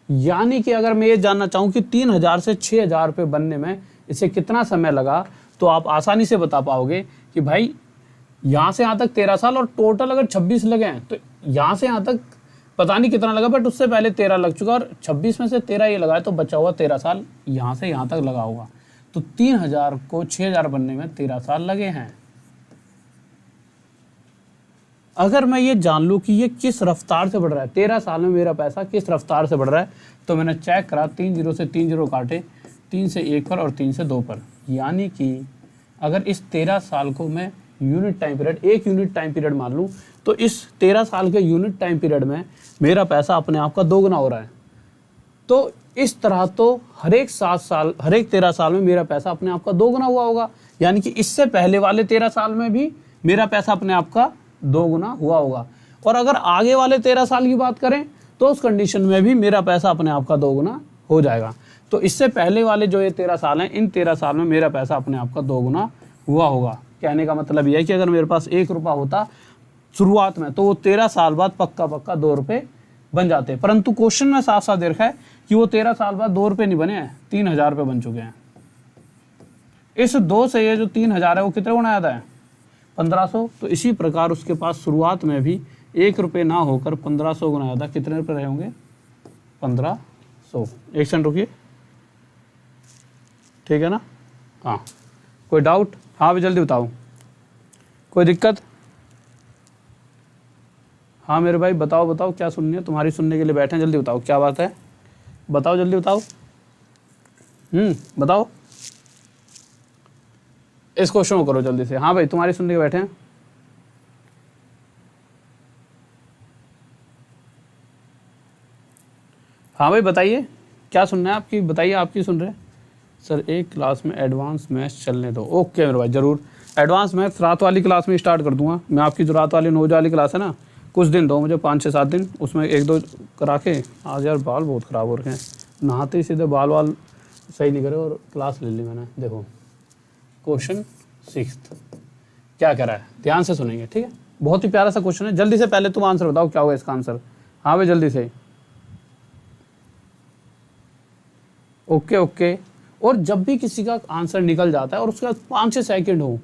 यानी कि अगर मैं ये जानना चाहूँ कि 3,000 से 6,000 रुपये बनने में इसे कितना समय लगा, तो आप आसानी से बता पाओगे कि भाई यहाँ से यहाँ तक 13 साल और टोटल अगर 26 लगे हैं तो यहाँ से यहाँ तक पता नहीं कितना लगा, बट उससे पहले 13 लग चुका और 26 में से 13 ये लगा है, तो बचा हुआ 13 साल यहाँ से यहाँ तक लगा होगा। तो 3,000 को 6,000 बनने में 13 साल लगे हैं। अगर मैं ये जान लूँ कि ये किस रफ्तार से बढ़ रहा है, 13 साल में मेरा पैसा किस रफ्तार से बढ़ रहा है, तो मैंने चेक करा, 3 0 से 3 0 काटे, 3 से 1 पर और 3 से 2 पर। यानी कि अगर इस 13 साल को मैं unit time period, 1 unit time period मान लूँ, तो इस 13 साल के यूनिट टाइम पीरियड में मेरा पैसा अपने आप का 2 गुना हो रहा है। तो इस तरह तो हर एक 13 साल में मेरा पैसा अपने आप का 2 गुना हुआ होगा। यानी कि इससे पहले वाले 13 साल में भी मेरा पैसा अपने आप का 2 गुना हुआ होगा। और अगर आगे वाले 13 साल की बात करें तो उस कंडीशन में भी मेरा पैसा अपने आप का 2 गुना हो जाएगा। तो इससे पहले वाले जो ये 13 साल हैं, इन 13 साल में मेरा पैसा अपने आप का 2 गुना हुआ होगा। कहने का मतलब यह है कि अगर मेरे पास 1 रुपया होता शुरुआत में, तो वो 13 साल बाद पक्का 2 रुपये बन जाते। परंतु क्वेश्चन में साफ साफ देखा है कि वो 13 साल बाद 2 रुपये नहीं बने हैं, 3,000 रुपये बन चुके हैं। इस 2 से ये जो 3,000 है वो कितने गुना आता है? 1,500। तो इसी प्रकार उसके पास शुरुआत में भी 1 रुपये ना होकर 1,500 गुना ज़्यादा कितने रुपये रहे होंगे? 1,500। एक सेकंड रुकिए, ठीक है ना? हाँ, कोई डाउट? हाँ भी जल्दी बताओ, कोई दिक्कत? हाँ मेरे भाई बताओ क्या सुननी है, तुम्हारी सुनने के लिए बैठे हैं, जल्दी बताओ क्या बात है, बताओ जल्दी बताओ। बताओ, इस क्वेश्चन को करो जल्दी से। हाँ भाई तुम्हारी सुनने के बैठे हैं। हाँ भाई बताइए क्या सुनना है आपकी, बताइए आपकी सुन रहे हैं। सर एक क्लास में एडवांस मैथ्स चलने दो। ओके मेरे भाई ज़रूर, एडवांस मैथ्स रात वाली क्लास में स्टार्ट कर दूंगा मैं। आपकी जो रात वाली 9 वाली क्लास है ना, कुछ दिन दो मुझे, 5 6 7 दिन, उसमें 1 2 करा के। आज यार बाल बहुत ख़राब हो रखे हैं, नहाते ही सीधे बाल सही नहीं करे और क्लास ले ली मैंने। देखो क्वेश्चन 6 क्या कह रहा है, ध्यान से सुनेंगे ठीक है। बहुत ही प्यारा सा क्वेश्चन है। जल्दी से पहले तुम आंसर बताओ क्या होगा इसका आंसर। हाँ भाई जल्दी से। ओके। और जब भी किसी का आंसर निकल जाता है और उसके बाद 5 6 सेकंड हो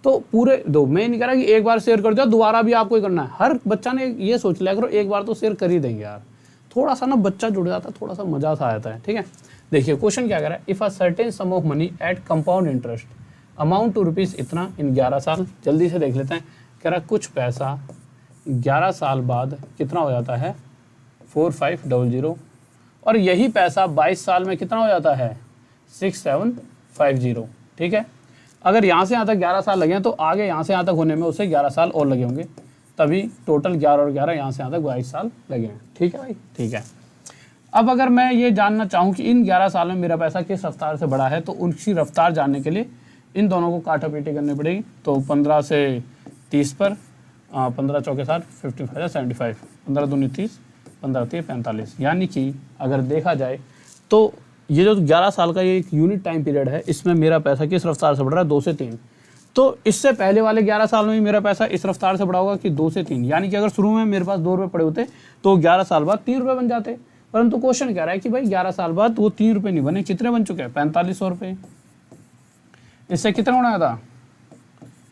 तो पूरे दो, मैं नहीं कह रहा कि एक बार शेयर कर दो दोबारा भी आपको ही करना है। हर बच्चा ने ये सोच लिया करो एक बार तो शेयर कर ही देंगे यार, थोड़ा सा ना बच्चा जुड़ जाता है, थोड़ा सा मजा सा आता है ठीक है। देखिए क्वेश्चन क्या कह रहा है, if a certain sum of money at compound interest amount to rupees इतना इन 11 साल। जल्दी से देख लेते हैं। कह रहा कुछ पैसा 11 साल बाद कितना हो जाता है 4500 और यही पैसा 22 साल में कितना हो जाता है 6750। ठीक है, अगर यहाँ से यहाँ तक 11 साल लगे हैं तो आगे यहाँ से यहाँ तक होने में उसे 11 साल और लगे होंगे, तभी टोटल 11 और 11 यहाँ से यहाँ तक 22 साल लगे हैं। ठीक है भाई, ठीक है। अब अगर मैं ये जानना चाहूँ कि इन 11 साल में मेरा पैसा किस रफ्तार से बढ़ा है, तो उनकी रफ्तार जानने के लिए इन दोनों को काटा पीटी करनी पड़ेगी। तो 15 से 30 पर 15 चौके 60, 55 75, 15 दूनी 30, 15 3 45। यानी कि अगर देखा जाए तो ये जो 11 साल का ये एक यूनिट टाइम पीरियड है, इसमें मेरा पैसा किस रफ्तार से बढ़ रहा है 2 से 3। तो इससे पहले वाले 11 साल में मेरा पैसा इस रफ्तार से बढ़ा होगा कि 2 से 3। यानी कि अगर शुरू में मेरे पास 2 रुपये पड़े होते तो 11 साल बाद 3 रुपये बन जाते, परंतु क्वेश्चन कह रहा है कि भाई 11 साल बाद वो 3 रुपये नहीं बने, कितने बन चुके हैं 4500 रुपये। इससे कितना गुना था,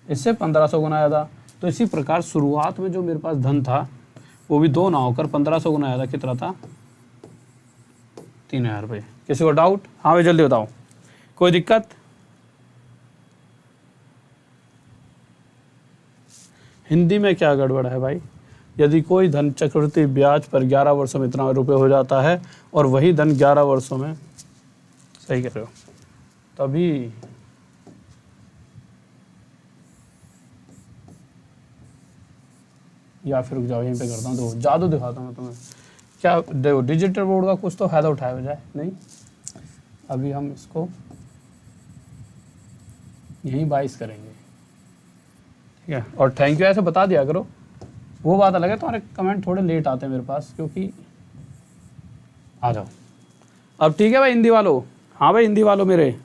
इससे 1500 गुना आया था। तो इसी प्रकार शुरुआत में जो मेरे पास धन था वो भी 2 ना होकर 1500 गुना आया था, कितना था 3000 रुपये। किसी को डाउट? हाँ भाई जल्दी बताओ, कोई दिक्कत? हिंदी में क्या गड़बड़ है भाई? यदि कोई धन चक्रवृद्धि ब्याज पर 11 वर्षों में इतना रुपये हो जाता है और वही धन 11 वर्षों में, सही कह रहे हो, तभी या फिर रुक जाओ यहीं पे करता हूँ, देखो जादू दिखाता हूँ तुम्हें। क्या देखो, डिजिटल बोर्ड का कुछ तो फायदा उठाया बजाय नहीं। अभी हम इसको यहीं 22 करेंगे, ठीक है। और थैंक यू ऐसे बता दिया करो, वो बात अलग है, तुम्हारे कमेंट थोड़े लेट आते हैं मेरे पास, क्योंकि आ जाओ अब। ठीक है भाई हिंदी वालों, हाँ भाई हिंदी वालों मेरे,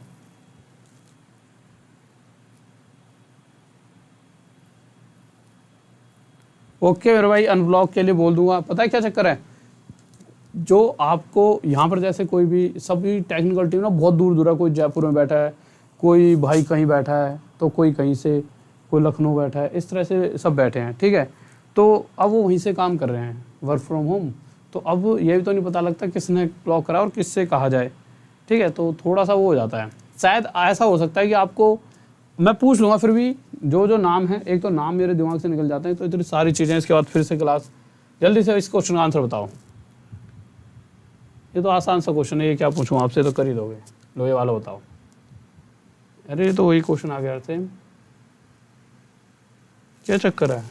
ओके मेरे भाई। अनब्लॉक के लिए बोल दूंगा, पता है क्या चक्कर है, जो आपको यहाँ पर जैसे कोई भी सभी टेक्निकल टीम ना बहुत दूर दूर है, कोई जयपुर में बैठा है, कोई भाई कहीं बैठा है, तो कोई कहीं से, कोई लखनऊ बैठा है, इस तरह से सब बैठे हैं, ठीक है। तो अब वो वहीं से काम कर रहे हैं, वर्क फ्रॉम होम। तो अब ये भी तो नहीं पता लगता किसने ब्लॉक करा और किससे कहा जाए, ठीक है। तो थोड़ा सा वो हो जाता है। शायद ऐसा हो सकता है कि आपको मैं पूछ लूँगा, फिर भी जो जो नाम है, एक तो नाम मेरे दिमाग से निकल जाते हैं, तो इतनी सारी चीज़ें, इसके बाद फिर से क्लास। जल्दी से इस क्वेश्चन का आंसर बताओ। ये तो आसान सा क्वेश्चन है, ये क्या पूछूँ आपसे, तो कर ही दोगे। लोहे वाला बताओ। अरे ये तो वही क्वेश्चन आ गया सेम, क्या चक्कर है।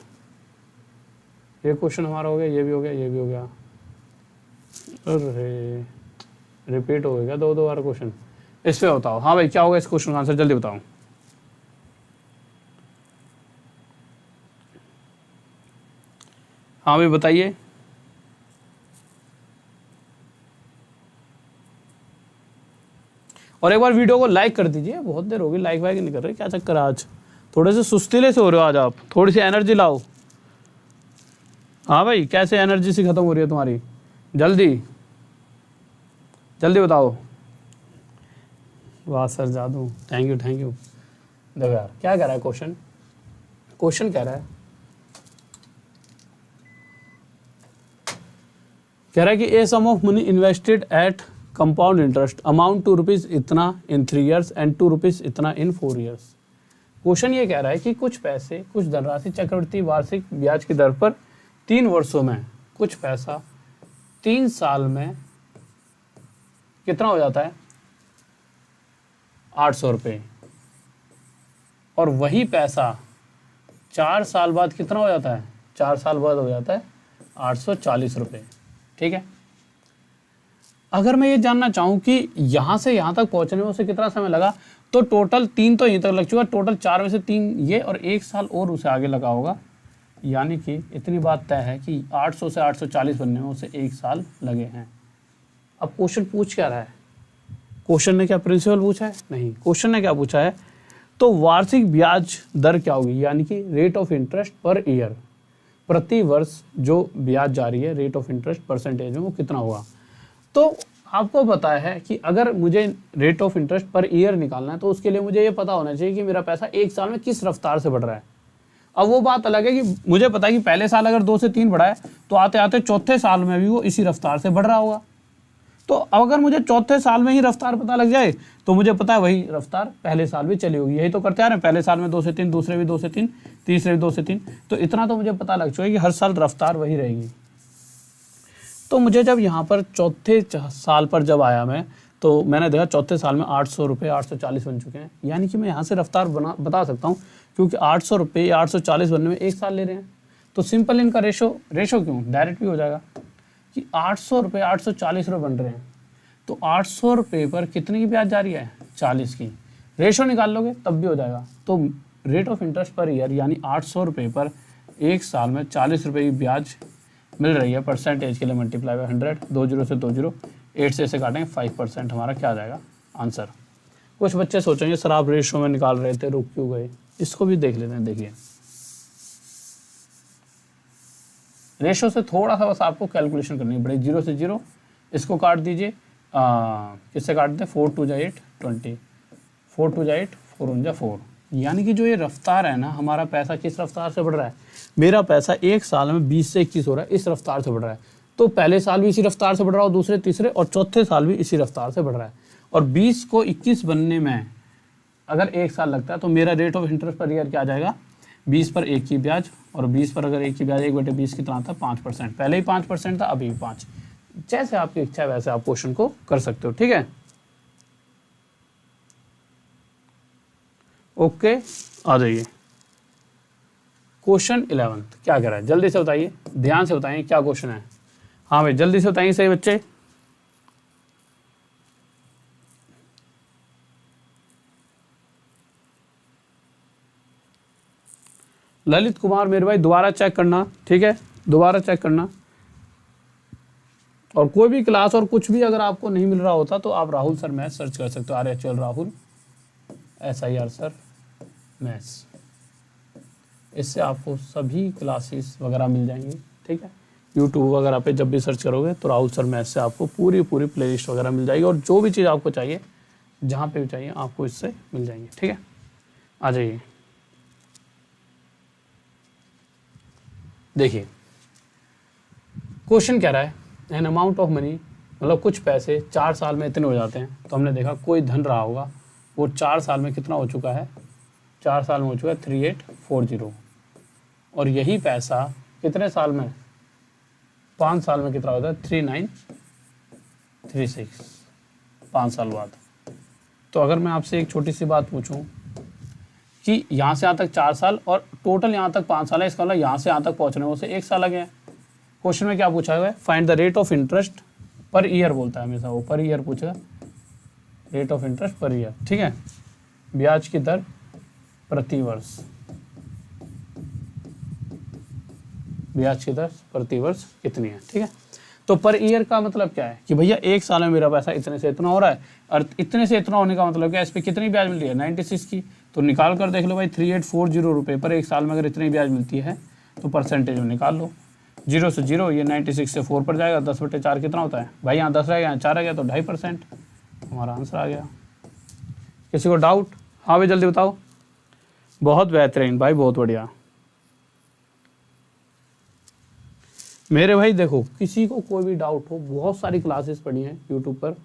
ये क्वेश्चन हमारा हो गया, ये भी हो गया, ये भी हो गया। अरे रिपीट हो गया 2 बार क्वेश्चन। इस पे बताओ, हाँ भाई क्या होगा इस क्वेश्चन का आंसर, जल्दी बताओ। हाँ भाई बताइए। और एक बार वीडियो को लाइक कर दीजिए, बहुत देर होगी लाइक वाइक नहीं कर रहे, क्या चक्कर है आज, थोड़े से सुस्तीले से हो रहे हो आज आप, थोड़ी सी एनर्जी लाओ। हाँ भाई कैसे एनर्जी सी खत्म हो रही है तुम्हारी, जल्दी जल्दी बताओ। वाह सर जादू, थैंक यू थैंक यू। देखो यार क्या कह रहा है क्वेश्चन, क्वेश्चन कह रहा है कि a sum of money invested at compound interest amount ₹2 इतना इन 3 years एंड ₹2 इतना इन 4 years। क्वेश्चन ये कह रहा है कि कुछ पैसे, कुछ धनराशि चक्रवृद्धि वार्षिक ब्याज की दर पर 3 वर्षों में, कुछ पैसा 3 साल में कितना हो जाता है 800 रुपये, और वही पैसा 4 साल बाद कितना हो जाता है, 4 साल बाद हो जाता है 840 रुपये, ठीक है। अगर मैं ये जानना चाहूँ कि यहाँ से यहाँ तक पहुँचने में उसे कितना समय लगा, तो टोटल 3 तो यहीं तक लग चुका, टोटल 4 में से 3 ये और 1 साल और उसे आगे लगा होगा। यानी कि इतनी बात तय है कि 800 से 840 बनने में उसे 1 साल लगे हैं। अब क्वेश्चन पूछ क्या रहा है, क्वेश्चन ने क्या प्रिंसिपल पूछा है, नहीं, क्वेश्चन ने क्या पूछा है, तो वार्षिक ब्याज दर क्या होगी, यानी कि rate of interest per year, प्रति वर्ष जो ब्याज जारी है, रेट ऑफ इंटरेस्ट परसेंटेज में वो कितना होगा। तो आपको पता है कि अगर मुझे rate of interest per year निकालना है, तो उसके लिए मुझे ये पता होना चाहिए कि मेरा पैसा 1 साल में किस रफ्तार से बढ़ रहा है। अब वो बात अलग है कि मुझे पता है कि पहले साल अगर 2 से 3 बढ़ा है, तो आते आते चौथे साल में भी वो इसी रफ्तार से बढ़ रहा होगा। तो अगर मुझे चौथे साल में ही रफ्तार पता लग जाए, तो मुझे पता है वही रफ्तार पहले साल भी चली होगी। यही तो करते आ रहे हैं, पहले साल में 2 से 3, दूसरे भी 2 से 3, तीसरे भी 2 से 3, तो इतना तो मुझे पता लग चुका है कि हर साल रफ्तार वही रहेगी। तो मुझे जब यहाँ पर चौथे साल पर जब आया मैं, तो मैंने देखा चौथे साल में 800 रुपये 840 बन चुके हैं। यानी कि मैं यहाँ से रफ्तार बता सकता हूँ, क्योंकि 800 रुपये या 840 बनने में 1 साल ले रहे हैं। तो सिंपल इनका रेशो क्यों डायरेक्ट भी हो जाएगा कि 800 रुपये 840 रुपये बन रहे हैं, तो 800 रुपये पर कितने की ब्याज जा रही है, 40 की। रेशो निकाल लोगे तब भी हो जाएगा। तो rate of interest per year यानी 800 रुपये पर 1 साल में 40 रुपये की ब्याज मिल रही है। परसेंटेज के लिए मल्टीप्लाई बाय 100, 2 जीरो से 2 जीरो, 8 से काटेंगे 5%, हमारा क्या आ जाएगा आंसर। कुछ बच्चे सोचेंगे सर आप रेशो में निकाल रहे थे रुक क्यों गए, इसको भी देख लेते हैं। देखिए रेशो से थोड़ा सा बस आपको कैलकुलेशन करनी पड़ेगी। 0 से 0 इसको काट दीजिए, किससे काट दें, 4 2 जा 8 20, 4 2 जा 8 4 1 जा 4। यानी कि जो ये रफ्तार है ना, हमारा पैसा किस रफ्तार से बढ़ रहा है, मेरा पैसा 1 साल में 20 से 21 हो रहा है, इस रफ्तार से बढ़ रहा है। तो पहले साल भी इसी रफ्तार से बढ़ रहा है, दूसरे तीसरे और चौथे साल भी इसी रफ्तार से बढ़ रहा है। और 20 को 21 बनने में अगर 1 साल लगता है तो मेरा rate of interest per year क्या आ जाएगा, 20 पर 1 की ब्याज, और 20 पर अगर 1 की ब्याज 1/20 कितना था 5%। पहले ही 5% था, अभी भी 5। जैसे आपकी इच्छा है वैसे आप क्वेश्चन को कर सकते हो। ठीक है, ओके, आ जाइए क्वेश्चन 11 क्या कह रहा है, जल्दी से बताइए, ध्यान से बताइए क्या क्वेश्चन है। हाँ भाई जल्दी से बताइए सही बच्चे। ललित कुमार मेरे भाई दोबारा चेक करना, ठीक है, दोबारा चेक करना। और कोई भी क्लास और कुछ भी अगर आपको नहीं मिल रहा होता तो आप राहुल सर मैथ्स सर्च कर सकते हो, RHL Rahul SIR sir maths, इससे आपको सभी क्लासेस वगैरह मिल जाएंगी। ठीक है, यूट्यूब वगैरह पे जब भी सर्च करोगे तो राहुल सर मैथ्स से आपको पूरी प्लेलिस्ट वगैरह मिल जाएगी, और जो भी चीज़ आपको चाहिए जहाँ पे भी चाहिए आपको इससे मिल जाएंगे। ठीक है, आ जाइए। देखिए क्वेश्चन कह रहा है एन अमाउंट ऑफ मनी, मतलब कुछ पैसे 4 साल में इतने हो जाते हैं। तो हमने देखा कोई धन रहा होगा, वो 4 साल में कितना हो चुका है, 4 साल में हो चुका है 3840, और यही पैसा कितने साल में, 5 साल में कितना होता है 3936, 5 साल बाद। तो अगर मैं आपसे एक छोटी सी बात पूछूं कि यहाँ से यहाँ तक 4 साल और टोटल यहाँ तक 5 साल है, इसका मतलब यहाँ से यहाँ तक पहुँचने में उसे 1 साल लगे हैं। क्वेश्चन में क्या पूछा हुआ है, find the rate of interest per year बोलता है हमेशा, वो पर ईयर पूछेगा, rate of interest per year. ठीक है, ब्याज की दर प्रति वर्ष, ब्याज की दर प्रति वर्ष कितनी है। ठीक है, तो पर ईयर का मतलब क्या है कि भैया 1 साल में मेरा पैसा इतने से इतना हो रहा है, और इतने से इतना होने का मतलब क्या है, इस पर कितनी ब्याज मिल रही है 96 की। तो निकाल कर देख लो भाई, 3840 रुपये पर 1 साल में अगर इतनी ब्याज मिलती है तो परसेंटेज में निकाल लो। 0 से 0, ये 96 से 4 पर जाएगा, 10/4 कितना होता है भाई, यहाँ 10 रह गया, यहाँ 4 रह गया, तो 2.5% हमारा आंसर आ गया। किसी को डाउट? हाँ भाई जल्दी बताओ। बहुत बेहतरीन भाई, बहुत बढ़िया मेरे भाई। देखो किसी को कोई भी डाउट हो, बहुत सारी क्लासेस पढ़ी हैं यूट्यूब पर,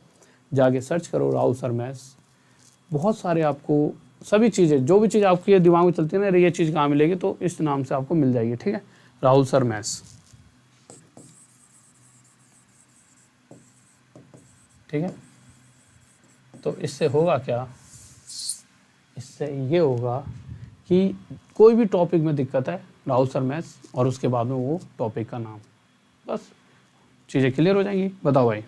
जाके सर्च करो राहुल सर मैथ्स, बहुत सारे आपको सभी चीज़ें, जो भी चीज़ आपकी ये दिमाग में चलती है ना, ये चीज़ कहाँ मिलेगी, तो इस नाम से आपको मिल जाएगी। ठीक है, राहुल सर मैथ्स। ठीक है, तो इससे होगा क्या, इससे ये होगा कि कोई भी टॉपिक में दिक्कत है राहुल सर मैथ्स, और उसके बाद में वो टॉपिक का नाम, बस चीज़ें क्लियर हो जाएंगी। बताओ भाई।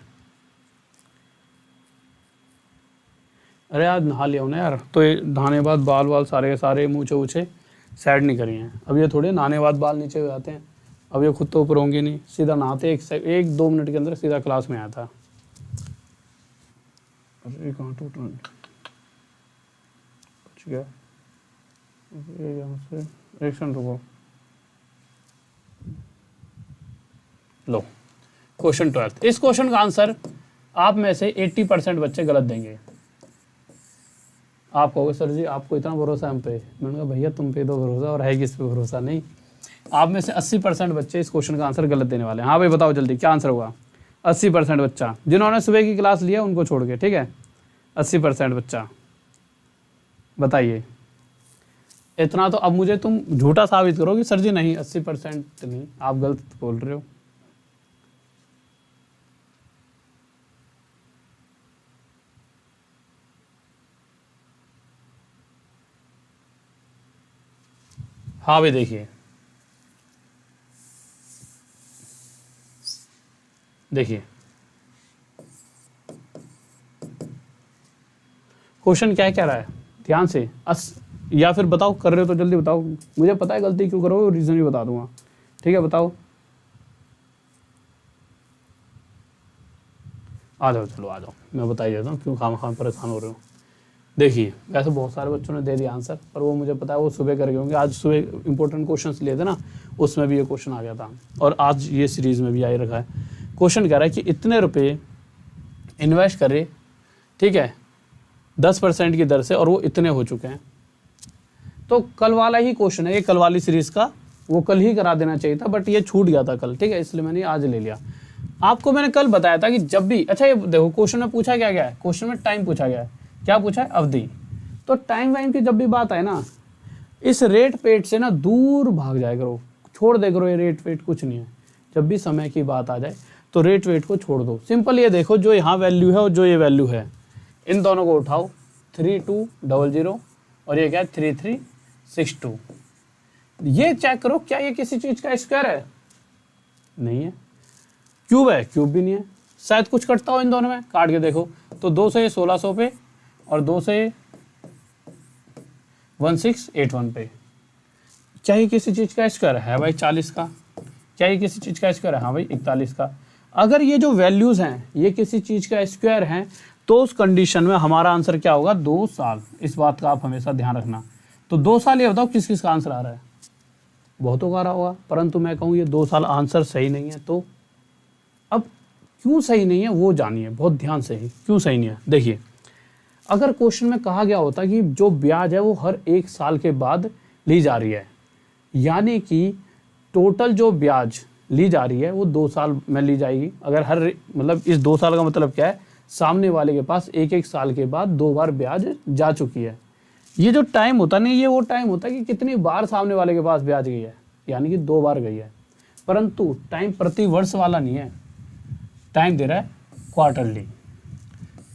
अरे आज नहा लिया हूँ ना यार, तो ये नहाने बाद बाल वाल सारे के सारे मूछे वूछे सेट नहीं करी हैं। अब ये थोड़े नहाने बाद बाल नीचे हो जाते हैं, अब ये खुद तो ऊपर होंगे नहीं, सीधा नहाते 1-2 मिनट के अंदर सीधा क्लास में आया था। अरे कहाँ टूट रहा गया, यहाँ से एक सेकंड रुको। लो क्वेश्चन 12, इस क्वेश्चन का आंसर आप में से 80% बच्चे गलत देंगे। आप कहोगे सर जी आपको इतना भरोसा हम पे, मैंने कहा भैया तुम पे तो भरोसा, और है किस पे भरोसा नहीं। आप में से 80% बच्चे इस क्वेश्चन का आंसर गलत देने वाले हैं। हाँ भाई बताओ जल्दी क्या आंसर होगा। 80% बच्चा, जिन्होंने सुबह की क्लास लिया उनको छोड़ के, ठीक है, 80% बच्चा बताइए। इतना तो अब मुझे तुम झूठा साबित करो कि सर जी नहीं 80% नहीं, आप गलत बोल रहे हो। हाँ भाई देखिए, देखिए क्वेश्चन क्या कह रहा है, ध्यान से या फिर बताओ, कर रहे हो तो जल्दी बताओ, मुझे पता है गलती क्यों करो, रीजन भी बता दूंगा, ठीक है बताओ, आ जाओ, चलो आ जाओ, मैं बता ही देता हूँ क्यों खाम परेशान हो रहे हो। देखिए वैसे बहुत सारे बच्चों ने दे दिया आंसर, पर वो मुझे पता है वो सुबह करके होंगे, आज सुबह इंपॉर्टेंट क्वेश्चन लिए थे ना, उसमें भी ये क्वेश्चन आ गया था, और आज ये सीरीज में भी आ ही रखा है। क्वेश्चन कह रहा है कि इतने रुपए इन्वेस्ट करे, ठीक है, 10% की दर से, और वो इतने हो चुके हैं। तो कल वाला ही क्वेश्चन है ये, कल वाली सीरीज का, वो कल ही करा देना चाहिए था, बट ये छूट गया था कल, ठीक है, इसलिए मैंने आज ले लिया। आपको मैंने कल बताया था कि जब भी, अच्छा ये देखो क्वेश्चन में पूछा क्या गया है, क्वेश्चन में टाइम पूछा गया है, क्या पूछा है, अवधि। तो टाइम वाइम की जब भी बात आए ना, इस रेट पेट से ना दूर भाग जाए करो, छोड़ दे करो, ये रेट वेट कुछ नहीं है। जब भी समय की बात आ जाए तो रेट वेट को छोड़ दो। सिंपल ये देखो, जो यहाँ वैल्यू है और जो ये वैल्यू है, इन दोनों को उठाओ, 3200 और ये क्या है 3362। ये चेक करो क्या ये किसी चीज का स्क्वायर है, नहीं है। क्यूब है, क्यूब भी नहीं है। शायद कुछ कटता हो इन दोनों में, काट के देखो तो 2 से 1600 पे और 2 से 1681 पे। क्या ये किसी चीज का स्क्वायर है भाई 40 का? क्या ये किसी चीज का स्क्वायर है? हाँ भाई 41 का। अगर ये जो वैल्यूज हैं ये किसी चीज का स्क्वायर हैं तो उस कंडीशन में हमारा आंसर क्या होगा, 2 साल। इस बात का आप हमेशा ध्यान रखना। तो 2 साल, ये बताओ किस किस का आंसर आ रहा है? बहुतों का आ रहा होगा, परंतु मैं कहूँ ये 2 साल आंसर सही नहीं है। तो अब क्यों सही नहीं है वो जानिए बहुत ध्यान से ही, क्यों सही नहीं है। देखिए, अगर क्वेश्चन में कहा गया होता कि जो ब्याज है वो हर 1 साल के बाद ली जा रही है, यानी कि टोटल जो ब्याज ली जा रही है वो 2 साल में ली जाएगी। अगर हर, मतलब इस 2 साल का मतलब क्या है, सामने वाले के पास 1-1 साल के बाद 2 बार ब्याज जा चुकी है। ये जो टाइम होता नहीं, ये वो टाइम होता है कि कितनी बार सामने वाले के पास ब्याज गई है, यानी कि 2 बार गई है। परंतु टाइम प्रति वर्ष वाला नहीं है, टाइम दे रहा है क्वार्टरली,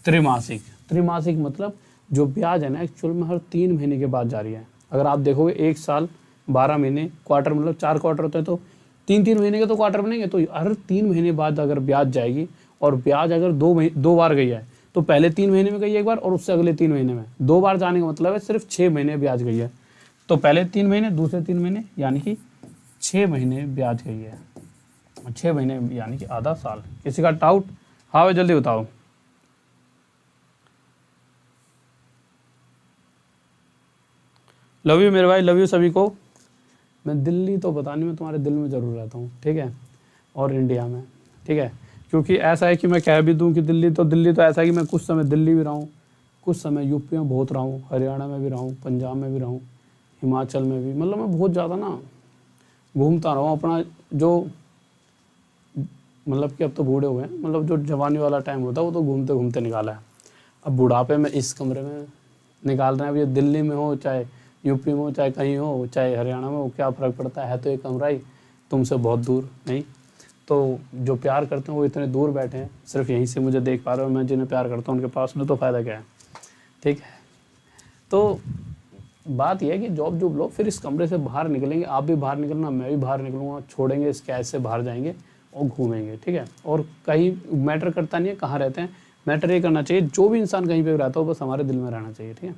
त्रैमासिक। त्रैमासिक मतलब जो ब्याज है ना एक्चुअल में हर 3 महीने के बाद जा रही है। अगर आप देखोगे 1 साल 12 महीने, क्वार्टर मतलब 4 क्वार्टर होते हैं, तो 3-3 महीने के तो क्वार्टर बनेंगे। तो हर 3 महीने बाद अगर ब्याज जाएगी, और ब्याज अगर 2 बार गई है, तो पहले 3 महीने में गई एक बार और उससे अगले 3 महीने में 2 बार जाने का मतलब है सिर्फ 6 महीने ब्याज गई है। तो पहले 3 महीने, दूसरे 3 महीने, यानी कि 6 महीने ब्याज गई है। 6 महीने यानी कि आधा साल। किसी का डाउट? हाँ भाई जल्दी बताओ। लव यू मेरे भाई, लव यू सभी को। मैं दिल्ली तो पता नहीं, मैं तुम्हारे दिल में ज़रूर रहता हूँ, ठीक है, और इंडिया में, ठीक है। क्योंकि ऐसा है कि मैं कह भी दूँ कि दिल्ली तो ऐसा है कि मैं कुछ समय दिल्ली भी रहा हूँ, कुछ समय यूपी में बहुत रहा हूँ, हरियाणा में भी रहा हूँ, पंजाब में भी रहा हूँ, हिमाचल में भी, मतलब मैं बहुत ज़्यादा ना घूमता रहा हूँ। अपना जो मतलब कि अब तो बूढ़े हुए हैं, मतलब जो जवानी वाला टाइम होता है वो तो घूमते घूमते निकाला है। अब बुढ़ापे में इस कमरे में निकाल रहे हैं। अब ये दिल्ली में हो, चाहे यूपी में हो, चाहे कहीं हो, चाहे हरियाणा में हो, क्या फ़र्क पड़ता है तो ये कमरा ही, तुमसे बहुत दूर नहीं। तो जो प्यार करते हैं वो इतने दूर बैठे हैं, सिर्फ यहीं से मुझे देख पा रहे हो। मैं जिन्हें प्यार करता हूँ उनके पास में तो फ़ायदा क्या है, ठीक है। तो बात यह है कि जॉब जो लो, फिर इस कमरे से बाहर निकलेंगे, आप भी बाहर निकलना, मैं भी बाहर निकलूँगा, छोड़ेंगे इस कैद से बाहर जाएंगे और घूमेंगे, ठीक है। और कहीं मैटर करता नहीं है कहाँ रहते हैं, मैटर ये करना चाहिए जो भी इंसान कहीं पे रहता हो बस हमारे दिल में रहना चाहिए, ठीक है।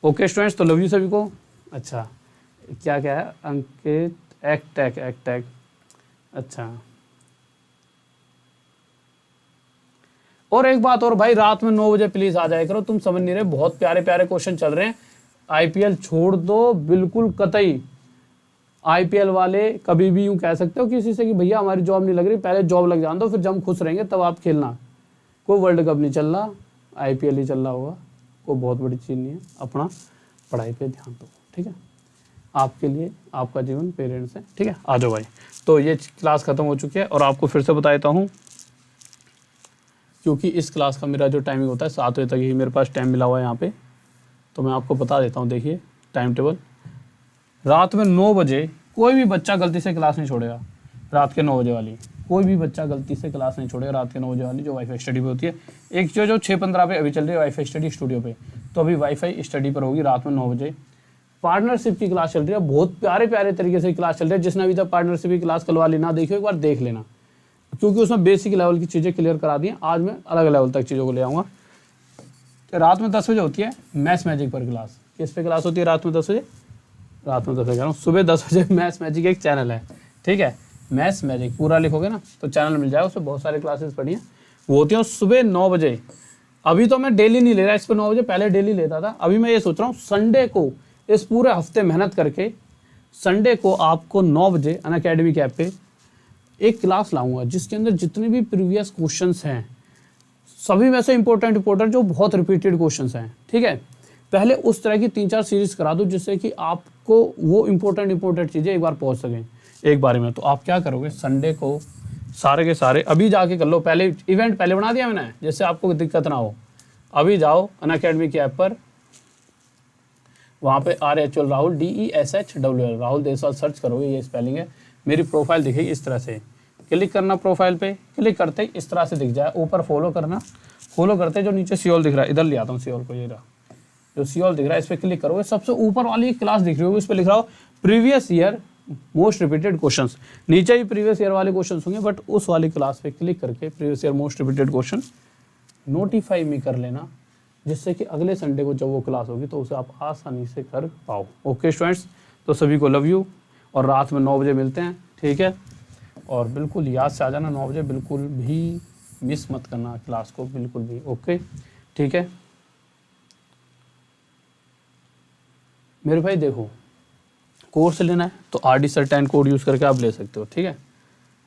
ओके स्टूडेंट्स, तो लव यू सभी को। अच्छा क्या क्या है, अंकित एक्टैक, अच्छा। और एक बात और भाई, रात में 9 बजे प्लीज आ जाया करो, तुम समझ नहीं रहे, बहुत प्यारे प्यारे क्वेश्चन चल रहे हैं। आईपीएल छोड़ दो बिल्कुल कतई। आईपीएल वाले कभी भी यूं कह सकते हो किसी से कि भैया हमारी जॉब नहीं लग रही, पहले जॉब लग जान दो, फिर जब हम खुश रहेंगे तब आप खेलना। कोई वर्ल्ड कप नहीं चल रहा, आईपीएल ही चल रहा होगा, कोई बहुत बड़ी चीज़ नहीं है। अपना पढ़ाई पे ध्यान दो, ठीक है। आपके लिए आपका जीवन पेरेंट्स है, ठीक है। आ जाओ भाई। तो ये क्लास खत्म हो चुकी है और आपको फिर से बता देता हूँ, क्योंकि इस क्लास का मेरा जो टाइमिंग होता है 7 बजे तक ही मेरे पास टाइम मिला हुआ है यहाँ पे, तो मैं आपको बता देता हूँ। देखिए टाइम टेबल, रात में 9 बजे कोई भी बच्चा गलती से क्लास नहीं छोड़ेगा। रात के 9 बजे वाली कोई भी बच्चा गलती से क्लास नहीं छोड़ेगा, रात के 9 बजे वाली जो वाईफाई स्टडी पे होती है। एक जो 6:15 पे अभी चल रही है वाईफाई स्टडी स्टूडियो पे, तो अभी वाईफाई स्टडी पर होगी रात में 9 बजे। पार्टनरशिप की क्लास चल रही है, बहुत प्यारे प्यारे तरीके से क्लास चल रही है। जिसने अभी तक पार्टनरशिप की क्लास करवा ली ना देखियो, एक बार देख लेना, क्योंकि उसमें बेसिक लेवल की चीज़ें क्लियर करा दी हैं। आज मैं अलग लेवल तक चीज़ों को ले आऊँगा। रात में 10 बजे होती है मैथ्स मैजिक पर क्लास। किस पे क्लास होती है रात में 10 बजे? रात में 10 बजे कह रहा हूँ, सुबह 10 बजे मैथ्स मैजिक एक चैनल है, ठीक है, मैथ्स मैजिक पूरा लिखोगे ना तो चैनल मिल जाएगा, उसमें बहुत सारी क्लासेस पढ़ी हैं, वो होती हैं सुबह 9 बजे। अभी तो मैं डेली नहीं ले रहा इस पर 9 बजे, पहले डेली लेता था। अभी मैं ये सोच रहा हूँ संडे को, इस पूरे हफ्ते मेहनत करके संडे को आपको 9 बजे अनअकैडमी के ऐप पे एक क्लास लाऊंगा, जिसके अंदर जितने भी प्रीवियस क्वेश्चंस हैं सभी में से इंपॉर्टेंट जो बहुत रिपीटेड क्वेश्चंस हैं, ठीक है, पहले उस तरह की 3-4 सीरीज करा दूँ, जिससे कि आपको वो इंपॉर्टेंट चीज़ें एक बार पहुंच सकें एक बार में। तो आप क्या करोगे, संडे को सारे के सारे अभी जाके कर लो, पहले इवेंट पहले बना दिया मैंने, जिससे आपको दिक्कत ना हो। अभी जाओ अनअकैडमी के ऐप पर, वहाँ पे RHL Rahul DESHWL Rahul Deswal search करोगे, ये स्पेलिंग है। मेरी प्रोफाइल दिखेगी इस तरह से, क्लिक करना प्रोफाइल पे, क्लिक करते ही इस तरह से दिख जाए, ऊपर फॉलो करना, फॉलो करते जो नीचे सियोल दिख रहा है, इधर ले आता हूँ सियोल को, ये रहा जो सियोल दिख रहा है, इस पर क्लिक करोगे, सबसे ऊपर वाली क्लास दिख रही होगी, इस पर लिख रहा हो previous year most repeated questions. नीचे भी प्रीवियस ईयर वाले क्वेश्चंस होंगे, बट उस वाली क्लास पे क्लिक करके previous year most repeated question notify में कर लेना, जिससे कि अगले संडे को जब वो क्लास होगी तो उसे आप आसानी से कर पाओ। ओके स्टूडेंट्स, तो सभी को लव यू, और रात में 9 बजे मिलते हैं, ठीक है, और बिल्कुल याद से आ जाना 9 बजे, बिल्कुल भी मिस मत करना क्लास को, बिल्कुल भी। ओके, ठीक है मेरे भाई। देखो, कोर्स लेना है तो RD Sir 10 कोड यूज़ करके आप ले सकते हो, ठीक है।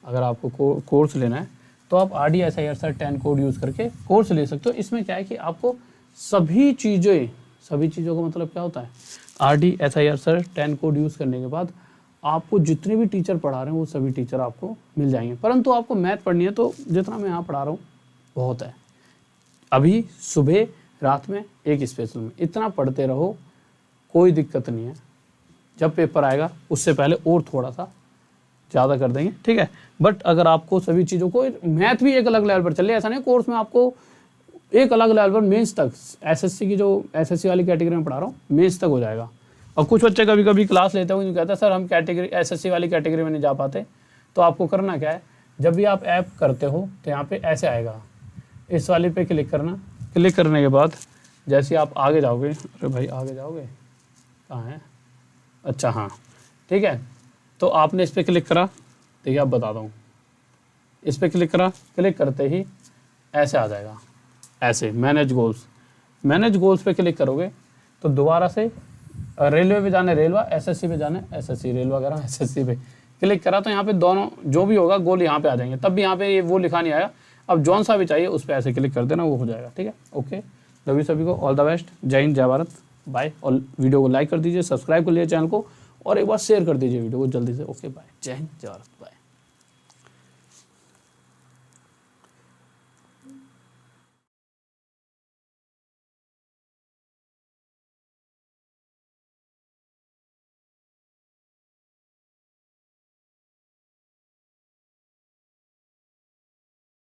अगर आपको कोर्स लेना है तो आप RD Sir 10 कोड यूज़ करके कोर्स ले सकते हो। इसमें क्या है कि आपको सभी चीज़ों का मतलब क्या होता है, RD Sir 10 कोड यूज़ करने के बाद आपको जितने भी टीचर पढ़ा रहे हैं वो सभी टीचर आपको मिल जाएंगे। परंतु आपको मैथ पढ़नी है तो जितना मैं यहाँ पढ़ा रहा हूँ बहुत है। अभी सुबह रात में एक स्पेशल में इतना पढ़ते रहो, कोई दिक्कत नहीं है। जब पेपर आएगा उससे पहले और थोड़ा सा ज़्यादा कर देंगे, ठीक है। बट अगर आपको सभी चीज़ों को, मैथ भी एक अलग लेवल पर चले, ऐसा नहीं कोर्स में आपको एक अलग लेवल पर मेंस तक, SSC की जो SSC वाली कैटेगरी में पढ़ा रहा हूँ मेंस तक हो जाएगा। और कुछ बच्चे कभी कभी क्लास लेते हैं, कहता है सर हम कैटेगरी SSC वाली कैटेगरी में नहीं जा पाते। तो आपको करना क्या है, जब भी आप ऐप करते हो तो यहाँ पे ऐसे आएगा, इस वाले पे क्लिक करना, क्लिक करने के बाद जैसे आप आगे जाओगे, अरे भाई आगे जाओगे कहाँ है, अच्छा हाँ ठीक है, तो आपने इस पर क्लिक करा, देखिए आप बताता हूँ, इस पर क्लिक करा, क्लिक करते ही ऐसे आ जाएगा, ऐसे मैनेज गोल्स पे क्लिक करोगे तो दोबारा से रेलवे पे जाने रेलवा, SSC पे जाने SSC, रेलवा करा SSC पे क्लिक करा तो यहाँ पे दोनों जो भी होगा गोल यहाँ पे आ जाएंगे। तब भी यहाँ पे ये वो लिखा नहीं आया, अब जौन सा भी चाहिए उस पर ऐसे क्लिक कर देना, वो हो जाएगा, ठीक है। ओके, लव यू सभी को, ऑल द बेस्ट, जय हिंद जय भारत, बाय। और वीडियो को लाइक कर दीजिए, सब्सक्राइब कर लीजिए चैनल को, और एक बार शेयर कर दीजिए वीडियो को जल्दी से। ओके बाय, जय हिंद जय भारत, बाय।